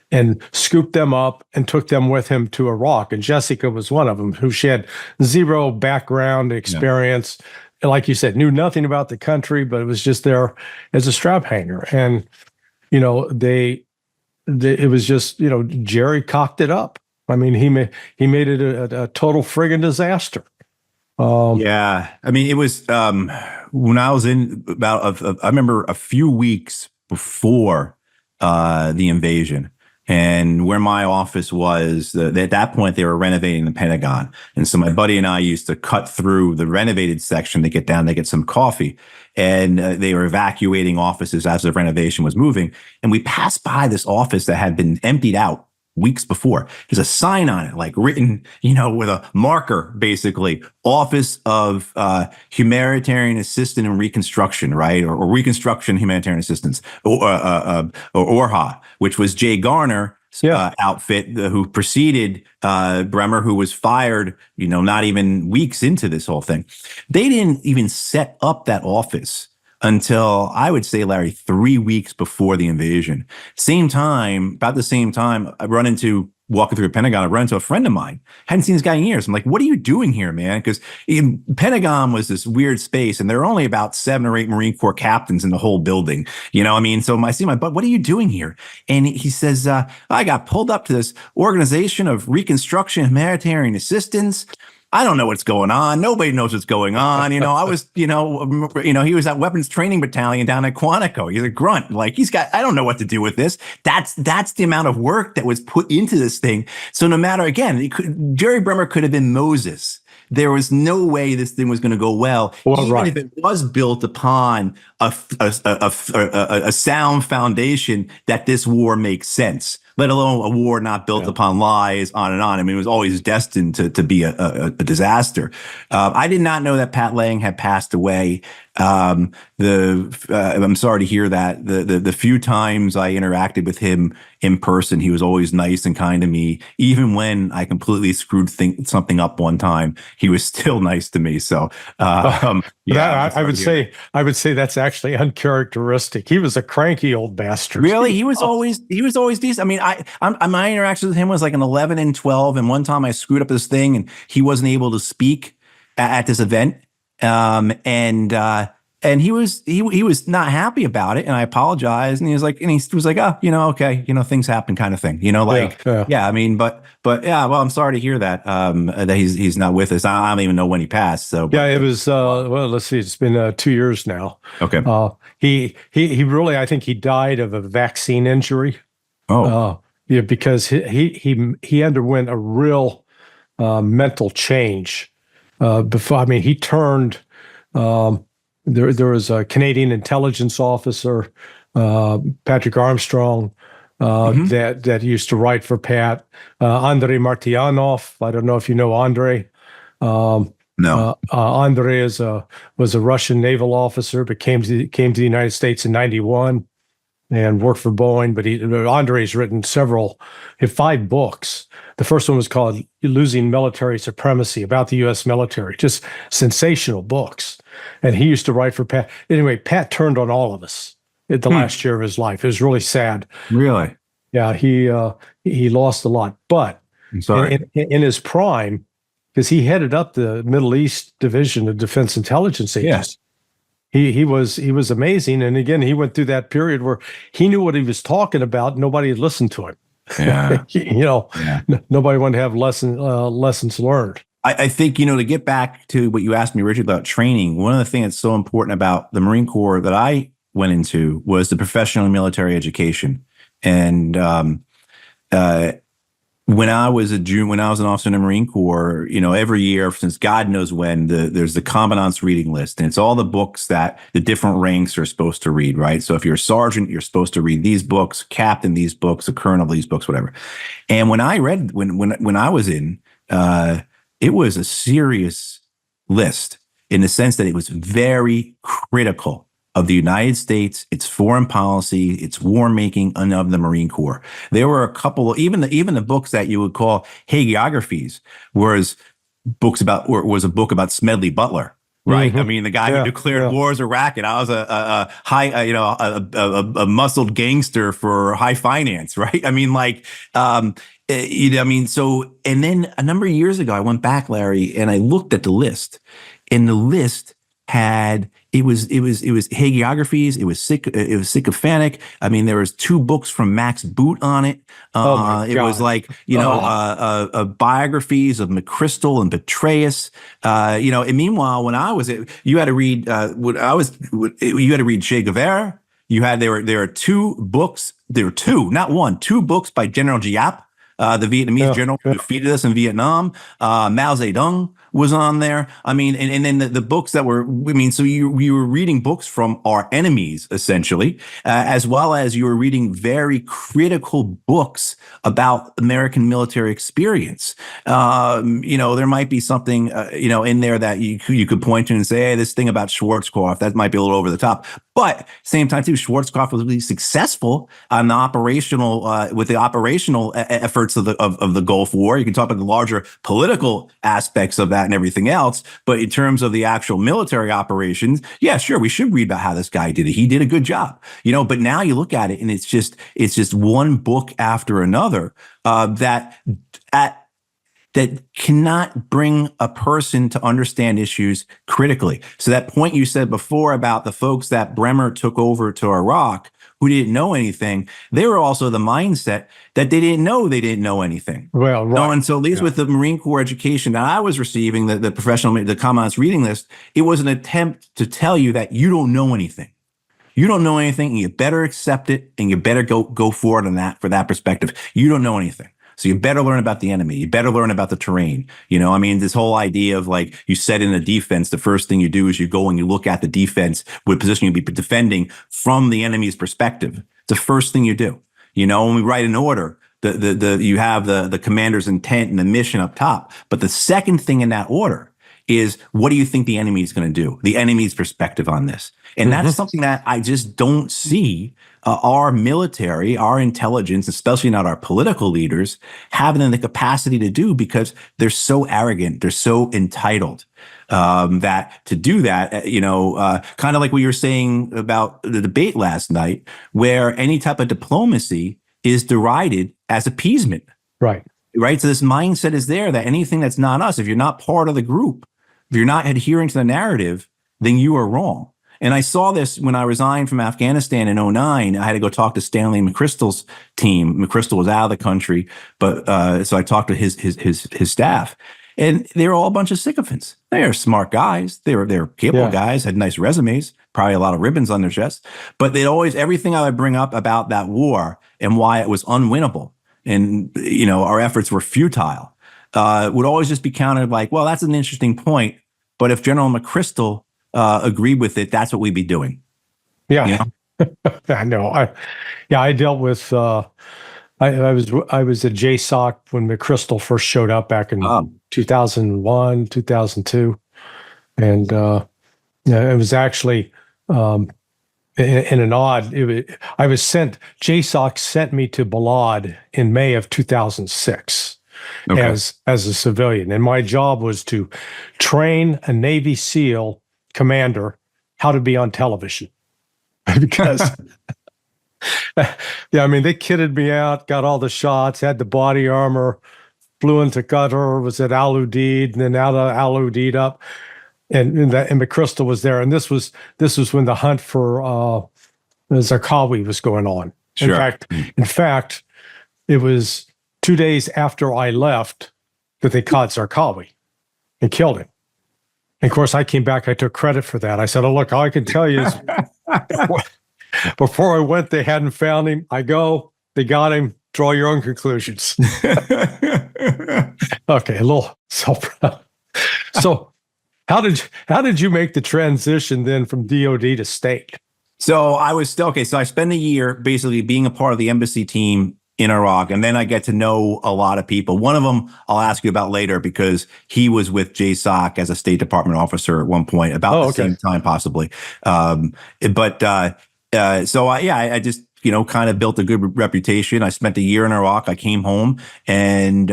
and scooped them up and took them with him to Iraq. And Jessica was one of them, who she had zero background experience. Yeah. Like you said, knew nothing about the country, but it was just there as a strap hanger. And, it was just, Jerry cocked it up. I mean, he made it a total friggin' disaster. Yeah. I mean, it was when I was in I remember a few weeks before the invasion, and where my office was, at that point, they were renovating the Pentagon. And so my buddy and I used to cut through the renovated section to get down to get some coffee. And they were evacuating offices as the renovation was moving. And we passed by this office that had been emptied out weeks before. There's a sign on it, like written, with a marker, basically, Office of Humanitarian Assistance and Reconstruction, right? Or Reconstruction Humanitarian Assistance, or ORHA, which was Jay Garner's outfit, who preceded Bremer, who was fired, not even weeks into this whole thing. They didn't even set up that office until, I would say, Larry, 3 weeks before the invasion. About the same time, walking through the Pentagon, I run into a friend of mine. Hadn't seen this guy in years. I'm like, "What are you doing here, man?" Because Pentagon was this weird space, and there are only about 7 or 8 Marine Corps captains in the whole building. So I see my buddy, "What are you doing here?" And he says, "I got pulled up to this Organization of Reconstruction Humanitarian Assistance. I don't know what's going on. Nobody knows what's going on. I was, he was at Weapons Training Battalion down at Quantico. He's a grunt. Like, I don't know what to do with this." That's the amount of work that was put into this thing. So no matter, again, Jerry Bremer could have been Moses. There was no way this thing was going to go well, even if it was built upon a sound foundation that this war makes sense, let alone a war not built upon lies, on and on. I mean, it was always destined to be a disaster. I did not know that Pat Lang had passed away. I'm sorry to hear that. The few times I interacted with him in person, he was always nice and kind to me. Even when I completely screwed something up one time, he was still nice to me. So, I would say that's actually uncharacteristic. He was a cranky old bastard. Really? He was always decent. I mean, my interaction with him was like an 11 and 12. And one time I screwed up this thing and he wasn't able to speak at this event. And he was not happy about it, and I apologized, and he was like, "Oh, okay, things happen," kind of thing, I mean, but yeah, well, I'm sorry to hear that, that he's not with us. I don't even know when he passed. So yeah, it was, well, let's see, it's been 2 years now. Okay. He really, I think he died of a vaccine injury. Yeah, because he underwent a real mental change. Before, I mean, he turned. There was a Canadian intelligence officer, Patrick Armstrong, that used to write for Pat. Andrei Martyanov. I don't know if you know Andrei. No. Andrei was a Russian naval officer, but came to the United States in '91 and worked for Boeing. But Andrei's written he had 5 books. The first one was called "Losing Military Supremacy," about the U.S. military. Just sensational books. And he used to write for Pat. Anyway, Pat turned on all of us at the last year of his life. It was really sad. Really? Yeah, he lost a lot. But I'm sorry. In his prime, because he headed up the Middle East Division of Defense Intelligence Agency. He was amazing. And again, he went through that period where he knew what he was talking about. Nobody had listened to him. Yeah. Nobody wanted to have lessons learned. I think, to get back to what you asked me originally about training, one of the things that's so important about the Marine Corps that I went into was the professional military education. And when I was an officer in the Marine Corps, every year since God knows when, there's the commandant's reading list, and it's all the books that the different ranks are supposed to read, right? So if you're a sergeant, you're supposed to read these books, captain these books, a colonel these books, whatever. And when I read when I was in, it was a serious list in the sense that it was very critical of the United States, its foreign policy, its war making, and of the Marine Corps. There were a couple of even the books that you would call hagiographies was a book about Smedley Butler, right? Mm-hmm. I mean, the guy who declared war as a racket. I was a muscled gangster for high finance, right? I mean, so, and then a number of years ago, I went back, Larry, and I looked at the list, and the list had it was hagiographies. It was sycophantic. I mean, there was 2 books from Max Boot on it. It was biographies of McChrystal and Petraeus. And meanwhile, when I was you had to read you had to read Che Guevara. There are 2 books. There were 2, not 1, 2 books by General Giap, the Vietnamese general who defeated us in Vietnam. Mao Zedong was on there. I mean, and then the books that were, so you were reading books from our enemies, essentially, as well as you were reading very critical books about American military experience. There might be something, in there that you could point to and say, hey, this thing about Schwarzkopf, that might be a little over the top. But same time too, Schwarzkopf was really successful on the operational, with the operational efforts of the Gulf War. You can talk about the larger political aspects of that and everything else. But in terms of the actual military operations, yeah, sure, we should read about how this guy did it. He did a good job, but now you look at it and it's just one book after another, that cannot bring a person to understand issues critically. So that point you said before about the folks that Bremer took over to Iraq who didn't know anything, they were also the mindset that they didn't know anything. Well, right. And so at least with the Marine Corps education that I was receiving, the commandant's reading list, it was an attempt to tell you that you don't know anything. You don't know anything, and you better accept it, and you better go forward on that for that perspective. You don't know anything. So you better learn about the enemy. You better learn about the terrain. This whole idea of you set in a defense, the first thing you do is you go and you look at the defense, what position you'll be defending from the enemy's perspective. It's the first thing you do. When we write an order, you have the commander's intent and the mission up top. But the second thing in that order is, what do you think the enemy is going to do? The enemy's perspective on this. And that's something that I just don't see our military, our intelligence, especially not our political leaders, having the capacity to do, because they're so arrogant, they're so entitled, that to do that, kind of like what you were saying about the debate last night, where any type of diplomacy is derided as appeasement. Right. Right. So this mindset is there that anything that's not us, if you're not part of the group, if you're not adhering to the narrative, then you are wrong. And I saw this when I resigned from Afghanistan in 2009. I had to go talk to Stanley McChrystal's team. McChrystal was out of the country, but so I talked to his staff, and they were all a bunch of sycophants. They are smart guys. They were capable guys, had nice resumes, probably a lot of ribbons on their chests. But everything I would bring up about that war and why it was unwinnable, and our efforts were futile, would always just be countered like, well, that's an interesting point, but if General McChrystal agreed with it, that's what we'd be doing. Yeah. I know. Yeah, I dealt with. I was at JSOC when McChrystal first showed up back in 2001, 2002, and yeah, it was actually in an odd. I was sent. JSOC sent me to Balad in May of 2006 as a civilian, and my job was to train a Navy SEAL commander how to be on television because. Yeah, I mean, they kitted me out, got all the shots, had the body armor, flew into Qatar, was at Al Udeid, and then out of Al Udeid up, and McChrystal was there, and this was when the hunt for Zarqawi was going on. Sure. In fact, it was 2 days after I left that they caught Zarqawi and killed him. And of course, I came back, I took credit for that. I said, "Oh, look, all I can tell you is." Before I went, they hadn't found him. I go, they got him. Draw your own conclusions. Okay, a little self-proud. So, how did you make the transition then from DOD to state? So I was still okay. So I spent a year basically being a part of the embassy team in Iraq, and then I get to know a lot of people. One of them I'll ask you about later because he was with JSOC as a State Department officer at one point, about the same time possibly. I just, kind of built a good reputation. I spent a year in Iraq. I came home and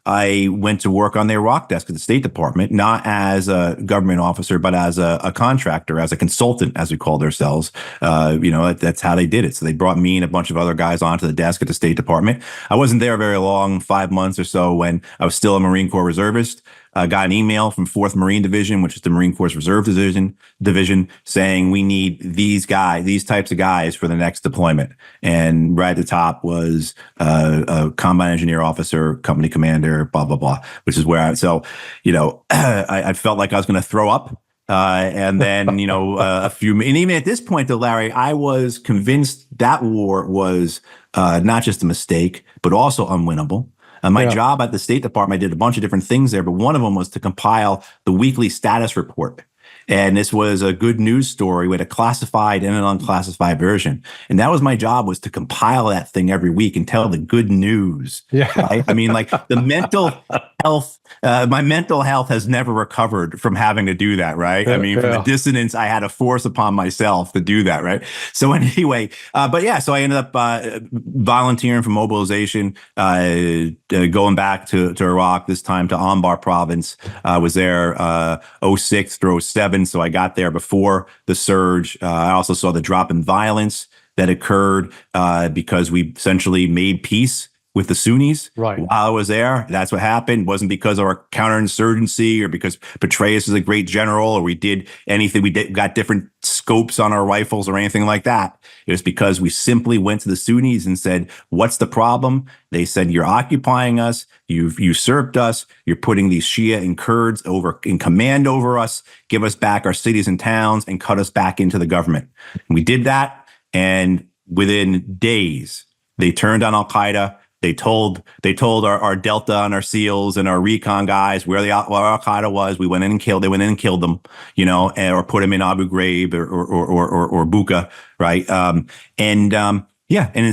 I went to work on the Iraq desk at the State Department, not as a government officer, but as a contractor, as a consultant, as we called ourselves. That's how they did it. So they brought me and a bunch of other guys onto the desk at the State Department. I wasn't there very long, 5 months or so, when I was still a Marine Corps reservist. Got an email from 4th Marine Division, which is the Marine Corps Reserve Division, saying we need these types of guys for the next deployment. And right at the top was a combat engineer officer, company commander, blah, blah, blah, which is where I felt like I was going to throw up. And then, and even at this point, though, Larry, I was convinced that war was not just a mistake, but also unwinnable. My job at the State Department, I did a bunch of different things there, but one of them was to compile the weekly status report. And this was a good news story with a classified and an unclassified version. And that was my job, was to compile that thing every week and tell the good news. Yeah. Right? I mean, like the mental health, my mental health has never recovered from having to do that. Right. I mean, from the dissonance I had to force upon myself to do that. Right. So anyway, so I ended up volunteering for mobilization, going back to Iraq, this time to Anbar province. I was there 06 through 07. So I got there before the surge. I also saw the drop in violence that occurred because we essentially made peace with the Sunnis while I was there. That's what happened. It wasn't because of our counterinsurgency or because Petraeus is a great general or we did anything. We got different scopes on our rifles or anything like that. It was because we simply went to the Sunnis and said, what's the problem? They said, you're occupying us. You've usurped us. You're putting these Shia and Kurds in command over us. Give us back our cities and towns and cut us back into the government. And we did that. And within days, they turned on Al-Qaeda. They told our Delta and our SEALs and our recon guys where Al-Qaeda was. They went in and killed them, or put them in Abu Ghraib or Buqa, right? And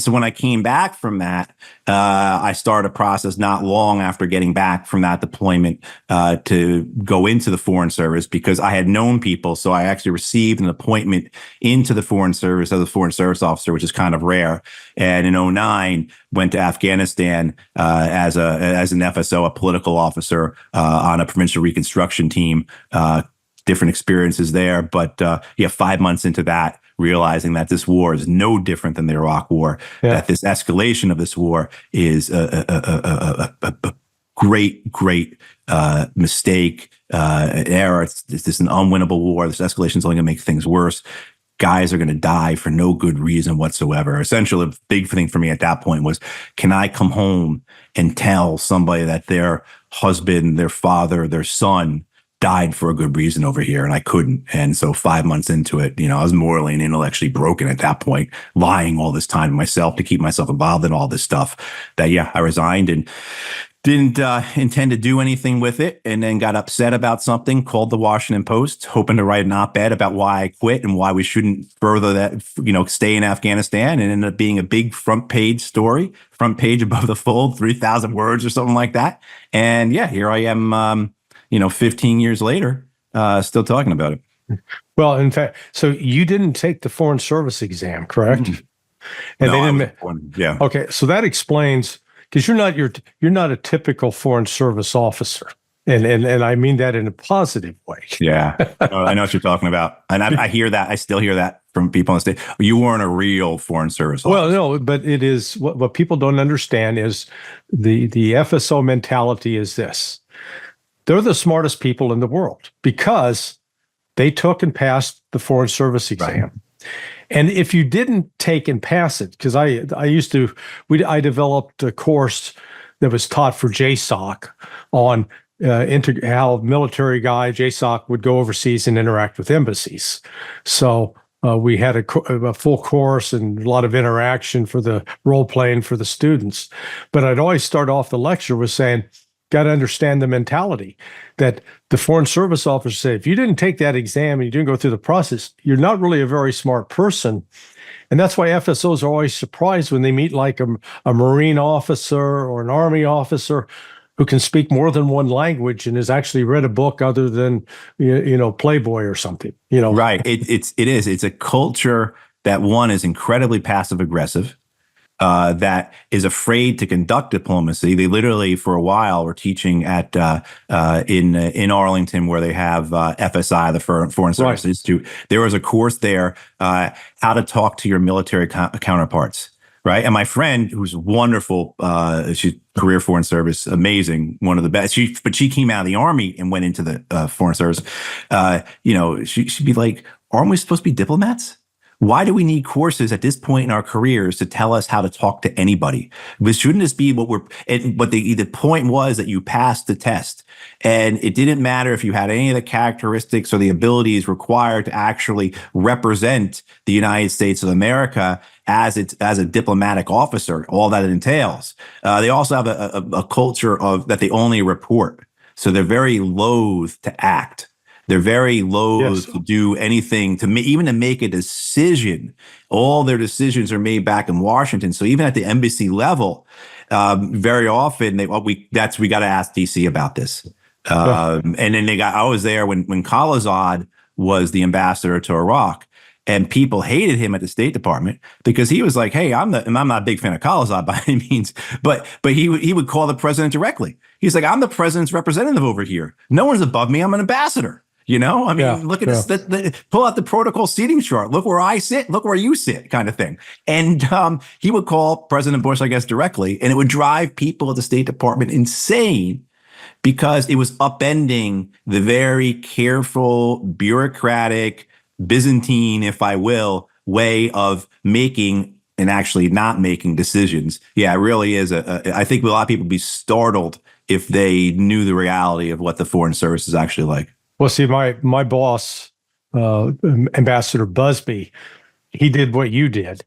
so when I came back from that, I started a process not long after getting back from that deployment to go into the Foreign Service because I had known people. So I actually received an appointment into the Foreign Service as a Foreign Service officer, which is kind of rare. And in 2009, went to Afghanistan as an FSO, a political officer on a provincial reconstruction team. Different experiences there, but 5 months into that, realizing that this war is no different than the Iraq War, that this escalation of this war is a great mistake, an error. It's just an unwinnable war. This escalation is only going to make things worse. Guys are going to die for no good reason whatsoever. Essentially, the big thing for me at that point was, can I come home and tell somebody that their husband, their father, their son died for a good reason over here, and I couldn't. And so 5 months into it, I was morally and intellectually broken at that point, lying all this time to myself to keep myself involved in all this stuff, that I resigned and Didn't intend to do anything with it, and then got upset about something, called the Washington Post, hoping to write an op-ed about why I quit and why we shouldn't further that, stay in Afghanistan, and ended up being a big front page story, front page above the fold, 3,000 words or something like that. And yeah, here I am, 15 years later, still talking about it. Well, in fact, so you didn't take the Foreign Service exam, correct? Mm-hmm. And No, they didn't. yeah. Okay, so that explains, because you're not a typical Foreign Service officer, and I mean that in a positive way. Yeah, I know what you're talking about, and I hear that. I still hear that from people on the state. You weren't a real Foreign Service officer. Well, no, but it is what people don't understand is the FSO mentality is this: they're the smartest people in the world because they took and passed the Foreign Service exam. Right. And if you didn't take and pass it, because I developed a course that was taught for JSOC on how military guy JSOC would go overseas and interact with embassies. So we had a full course and a lot of interaction for the role playing for the students. But I'd always start off the lecture with saying, got to understand the mentality that the Foreign Service officers say, if you didn't take that exam and you didn't go through the process, you're not really a very smart person. And that's why FSOs are always surprised when they meet like a Marine officer or an Army officer who can speak more than one language and has actually read a book other than, Playboy or something, Right. It is. It's a culture that, one, is incredibly passive aggressive. That is afraid to conduct diplomacy. They literally, for a while, were teaching at in Arlington, where they have FSI, the Foreign Service Institute. There was a course there, how to talk to your military counterparts. Right, and my friend, who's wonderful, she's career Foreign Service, amazing, one of the best. But she came out of the Army and went into the Foreign Service. She'd be like, "Aren't we supposed to be diplomats? Why do we need courses at this point in our careers to tell us how to talk to anybody? But shouldn't this be what we're?" But the point was that you passed the test, and it didn't matter if you had any of the characteristics or the abilities required to actually represent the United States of America as a diplomatic officer, all that it entails. They also have a culture of that they only report, so they're very loath to act. They're very loath to do anything even to make a decision. All their decisions are made back in Washington. So even at the embassy level, very often we got to ask DC about this. And then I was there when Khalilzad was the ambassador to Iraq, and people hated him at the State Department because he was like, "Hey, I'm not a big fan of Khalilzad by any means, but he would call the president directly. He's like, I'm the president's representative over here. No one's above me. I'm an ambassador." Look at this. Pull out the protocol seating chart. Look where I sit. Look where you sit, kind of thing. And he would call President Bush, I guess, directly, and it would drive people at the State Department insane because it was upending the very careful, bureaucratic, Byzantine, if I will, way of making and actually not making decisions. Yeah, it really is. I think a lot of people would be startled if they knew the reality of what the Foreign Service is actually like. Well, see, my boss, Ambassador Busby, he did what you did.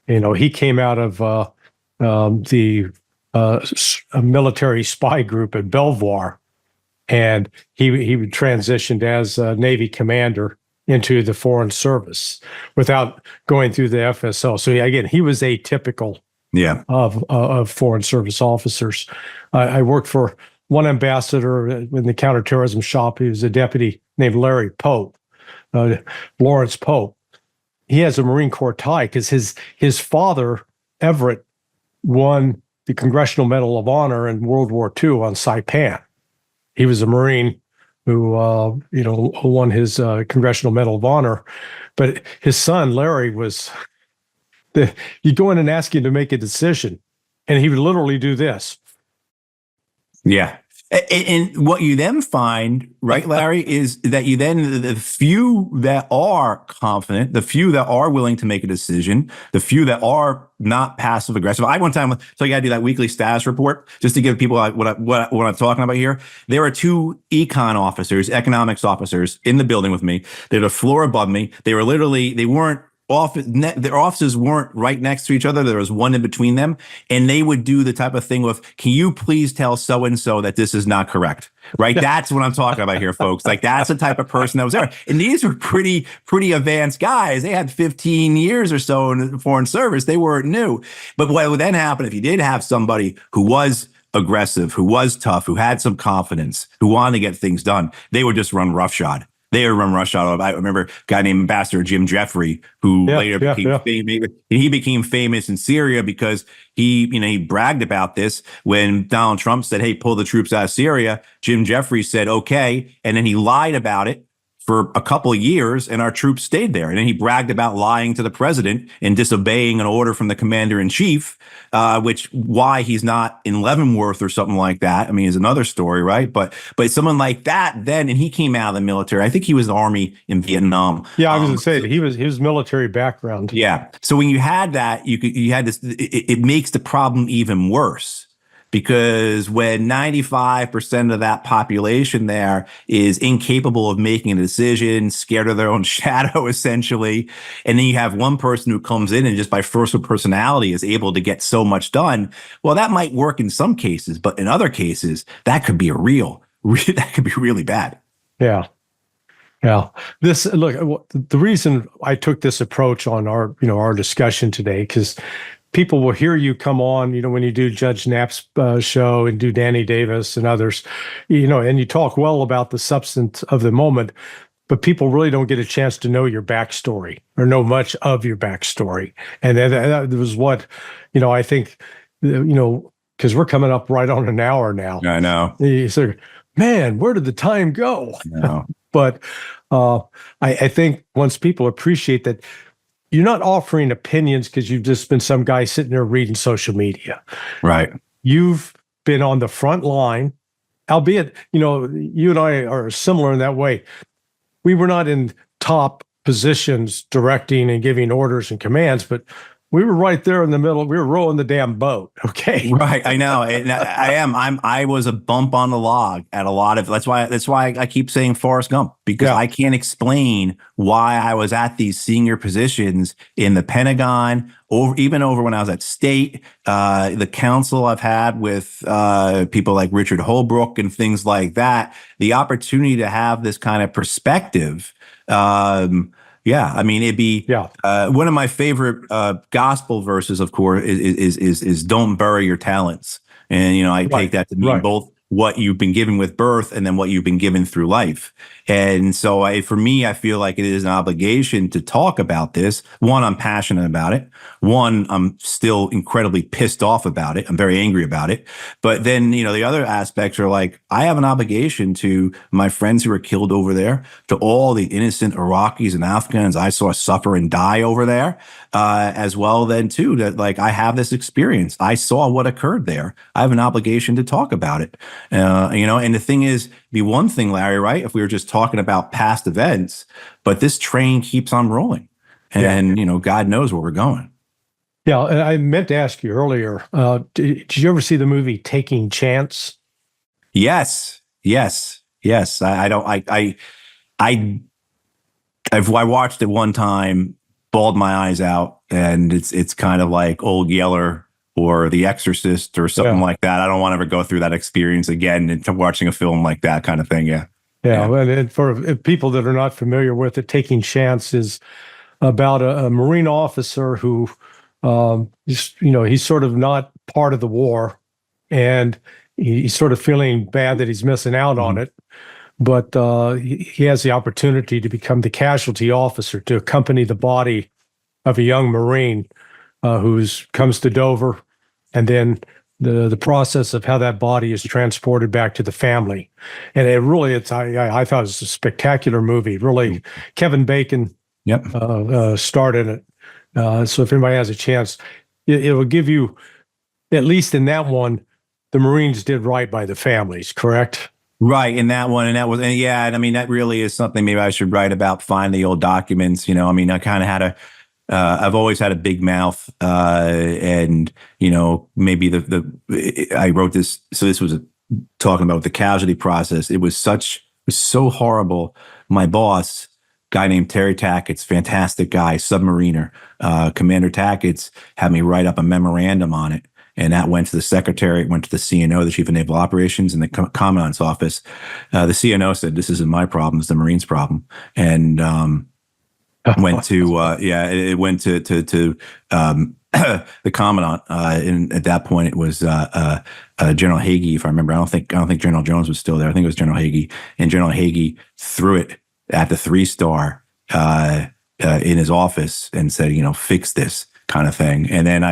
He came out of the military spy group at Belvoir, and he transitioned as a Navy commander into the Foreign Service without going through the FSO. So again, he was atypical of Foreign Service officers. I worked for one ambassador in the counterterrorism shop. He was a deputy named Larry Pope, Lawrence Pope. He has a Marine Corps tie because his father, Everett, won the Congressional Medal of Honor in World War II on Saipan. He was a Marine who won his Congressional Medal of Honor. But his son, Larry, you go in and ask him to make a decision, and he would literally do this. Yeah. And what you then find, right, Larry, is that the few that are confident, the few that are willing to make a decision, the few that are not passive aggressive. I one time, so I got to do that weekly status report just to give people what I'm talking about here. There are two econ officers, economics officers in the building with me. They're the floor above me. They weren't their offices weren't right next to each other. There was one in between them, and they would do the type of thing of, "Can you please tell so and so that this is not correct?" Right? That's what I'm talking about here, folks. Like, that's the type of person that was there. And these were pretty advanced guys. They had 15 years or so in the foreign service. They weren't new. But what would then happen if you did have somebody who was aggressive, who was tough, who had some confidence, who wanted to get things done? They would just run roughshod. They would run roughshod. I remember a guy named Ambassador Jim Jeffrey, who later became famous. He became famous in Syria because he bragged about this when Donald Trump said, "Hey, pull the troops out of Syria." Jim Jeffrey said, "Okay," and then he lied about it for a couple of years, and our troops stayed there. And then he bragged about lying to the president and disobeying an order from the commander in chief, why he's not in Leavenworth or something like that. I mean, is another story, right? But someone like that then, and he came out of the military. I think he was in the Army in Vietnam. Yeah, I was going to say that he was his military background. Yeah. So when you had that, you had this. It makes the problem even worse. Because when 95% of that population there is incapable of making a decision, scared of their own shadow, essentially, and then you have one person who comes in and just by force of personality is able to get so much done, well, that might work in some cases, but in other cases, that could be that could be really bad. Yeah. Yeah. The reason I took this approach on our discussion today, because people will hear you come on, when you do Judge Knapp's show and do Danny Davis and others, and you talk well about the substance of the moment, but people really don't get a chance to know your backstory or know much of your backstory. And that was what, I think, because we're coming up right on an hour now. I know. You say, man, where did the time go? No. But I think once people appreciate that, you're not offering opinions because you've just been some guy sitting there reading social media. Right. You've been on the front line, albeit, you and I are similar in that way. We were not in top positions directing and giving orders and commands, but we were right there in the middle. We were rowing the damn boat. Okay. Right. I know. And I was a bump on the log at a lot of, that's why I keep saying Forrest Gump, because I can't explain why I was at these senior positions in the Pentagon, even over when I was at State, the council I've had with people like Richard Holbrooke and things like that, the opportunity to have this kind of perspective. Yeah, I mean, it'd be one of my favorite gospel verses, of course, is "Don't bury your talents," and I take that to mean both what you've been given with birth and then what you've been given through life. And so for me, I feel like it is an obligation to talk about this. One, I'm passionate about it. One, I'm still incredibly pissed off about it. I'm very angry about it. But then, the other aspects are like, I have an obligation to my friends who were killed over there, to all the innocent Iraqis and Afghans I saw suffer and die over there, as well then too, that like I have this experience. I saw what occurred there. I have an obligation to talk about it. And the thing is, be one thing, Larry, right? If we were just talking about past events, but this train keeps on rolling, and God knows where we're going. Yeah, and I meant to ask you earlier. Did you ever see the movie Taking Chance? Yes. I watched it one time, bawled my eyes out, and it's kind of like Old Yeller or The Exorcist or something like that. I don't want to ever go through that experience again into watching a film like that kind of thing. Yeah. And for people that are not familiar with it, Taking Chance is about a Marine officer who, he's sort of not part of the war, and he's sort of feeling bad that he's missing out on it. But he has the opportunity to become the casualty officer to accompany the body of a young Marine who comes to Dover, and then the process of how that body is transported back to the family. And I thought it was a spectacular movie. Really, Kevin Bacon starred in it. So if anybody has a chance, it will give you, at least in that one, the Marines did right by the families, correct? Right, in that one, and I mean, that really is something maybe I should write about, find the old documents, I mean, I kind of had I've always had a big mouth, and, maybe I wrote this, so this was talking about the casualty process. It was so horrible. My boss guy named Terry Tackett's, fantastic guy, submariner. Commander Tackett's had me write up a memorandum on it. And that went to the secretary, it went to the CNO, the Chief of Naval Operations, and the Commandant's office. The CNO said, "This isn't my problem, it's the Marines' problem." And went to it went to the Commandant. And at that point, it was General Hagee, if I remember. I don't think General Jones was still there. I think it was General Hagee, and General Hagee threw it at the 3-star in his office and said, "Fix this," kind of thing. And then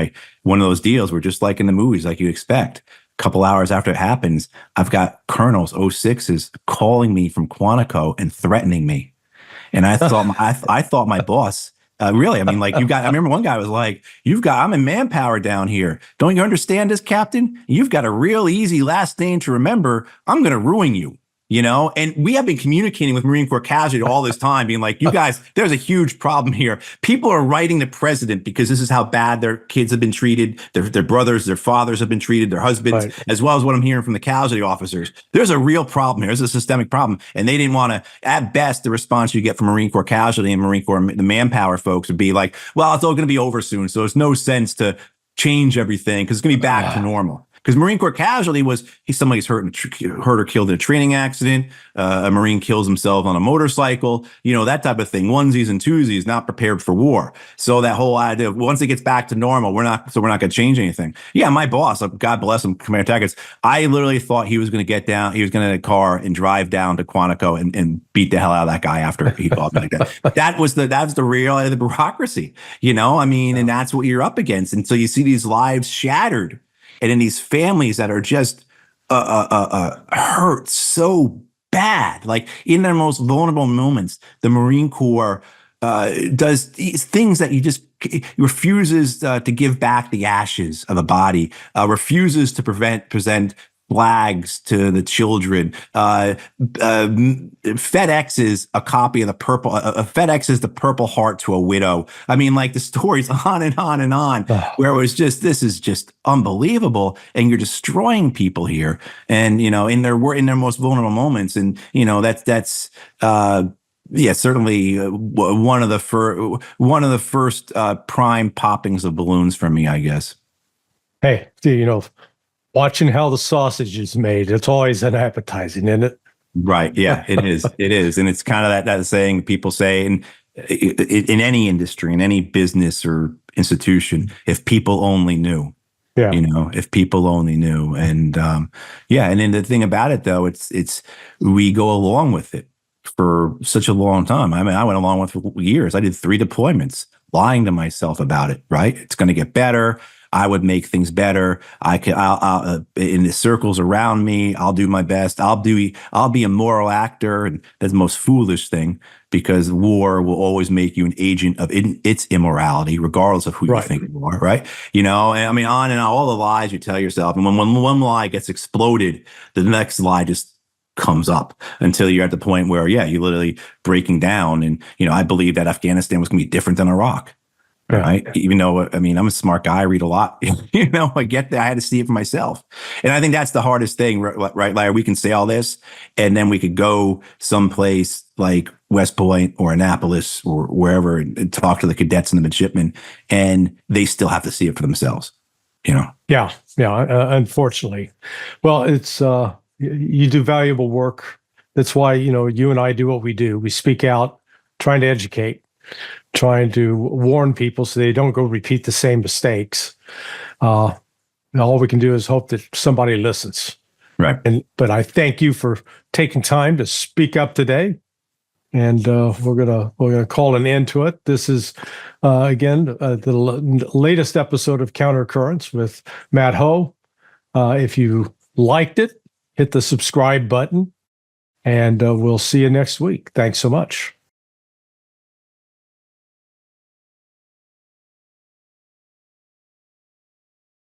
one of those deals were just like in the movies, like you expect. A couple hours after it happens, I've got colonels, 06s, calling me from Quantico and threatening me. And I thought my boss, really, I mean, like I remember one guy was like, I'm in manpower down here. Don't you understand this, Captain? You've got a real easy last name to remember. I'm going to ruin you. And we have been communicating with Marine Corps casualty all this time, being like, you guys, there's a huge problem here. People are writing the president because this is how bad their kids have been treated. Their brothers, their fathers have been treated, their husbands, right, as well as what I'm hearing from the casualty officers. There's a real problem here. There's a systemic problem. And they didn't want to, at best, the response you get from Marine Corps casualty and Marine Corps, the manpower folks would be like, well, it's all going to be over soon. So there's no sense to change everything because it's going to be back to normal. Because Marine Corps casualty was somebody's hurt or killed in a training accident. A Marine kills himself on a motorcycle. That type of thing. Onesies and twosies, not prepared for war. So that whole idea of once it gets back to normal, we're not going to change anything. Yeah, my boss, God bless him, Commander Tackett's, I literally thought he was going to get down. He was going to get a car and drive down to Quantico and beat the hell out of that guy after he fought like that. But that's the reality of the bureaucracy. And that's what you're up against. And so you see these lives shattered. And in these families that are just hurt so bad, like in their most vulnerable moments, the Marine Corps does these things that refuses to give back the ashes of a body, refuses to present flags to the children. FedEx is a copy of FedEx is the Purple Heart to a widow. I mean, like the stories on and on and on, where it was this is just unbelievable, and you're destroying people here, and in their most vulnerable moments, and that's certainly one of the first prime poppings of balloons for me, I guess. Hey, watching how the sausage is made, it's always appetizing, isn't it? Right. Yeah, it is. It is. And it's kind of that saying people say in any industry, in any business or institution, if people only knew. Yeah. If people only knew. And and then the thing about it, though, it's we go along with it for such a long time. I mean, I went along with it for years. I did 3 deployments, lying to myself about it, right? It's going to get better. I would make things better. I'll in the circles around me, I'll do my best. I'll be a moral actor, and that's the most foolish thing, because war will always make you an agent of its immorality, regardless of who you think you are, right? And I mean, on and on, all the lies you tell yourself, and when one lie gets exploded, the next lie just comes up until you're at the point where, you're literally breaking down. And I believe that Afghanistan was going to be different than Iraq. Right. Even though, I mean, I'm a smart guy, I read a lot, I get that. I had to see it for myself. And I think that's the hardest thing, right, Larry? We can say all this, and then we could go someplace like West Point or Annapolis or wherever and talk to the cadets and the midshipmen, and they still have to see it for themselves, Yeah. Unfortunately. Well, it's, you do valuable work. That's why, you and I do what we do. We speak out, trying to educate, trying to warn people so they don't go repeat the same mistakes. All we can do is hope that somebody listens. Right. But I thank you for taking time to speak up today. And we're gonna call an end to it. This is again the latest episode of Countercurrents with Matt Hoh. If you liked it, hit the subscribe button, and we'll see you next week. Thanks so much.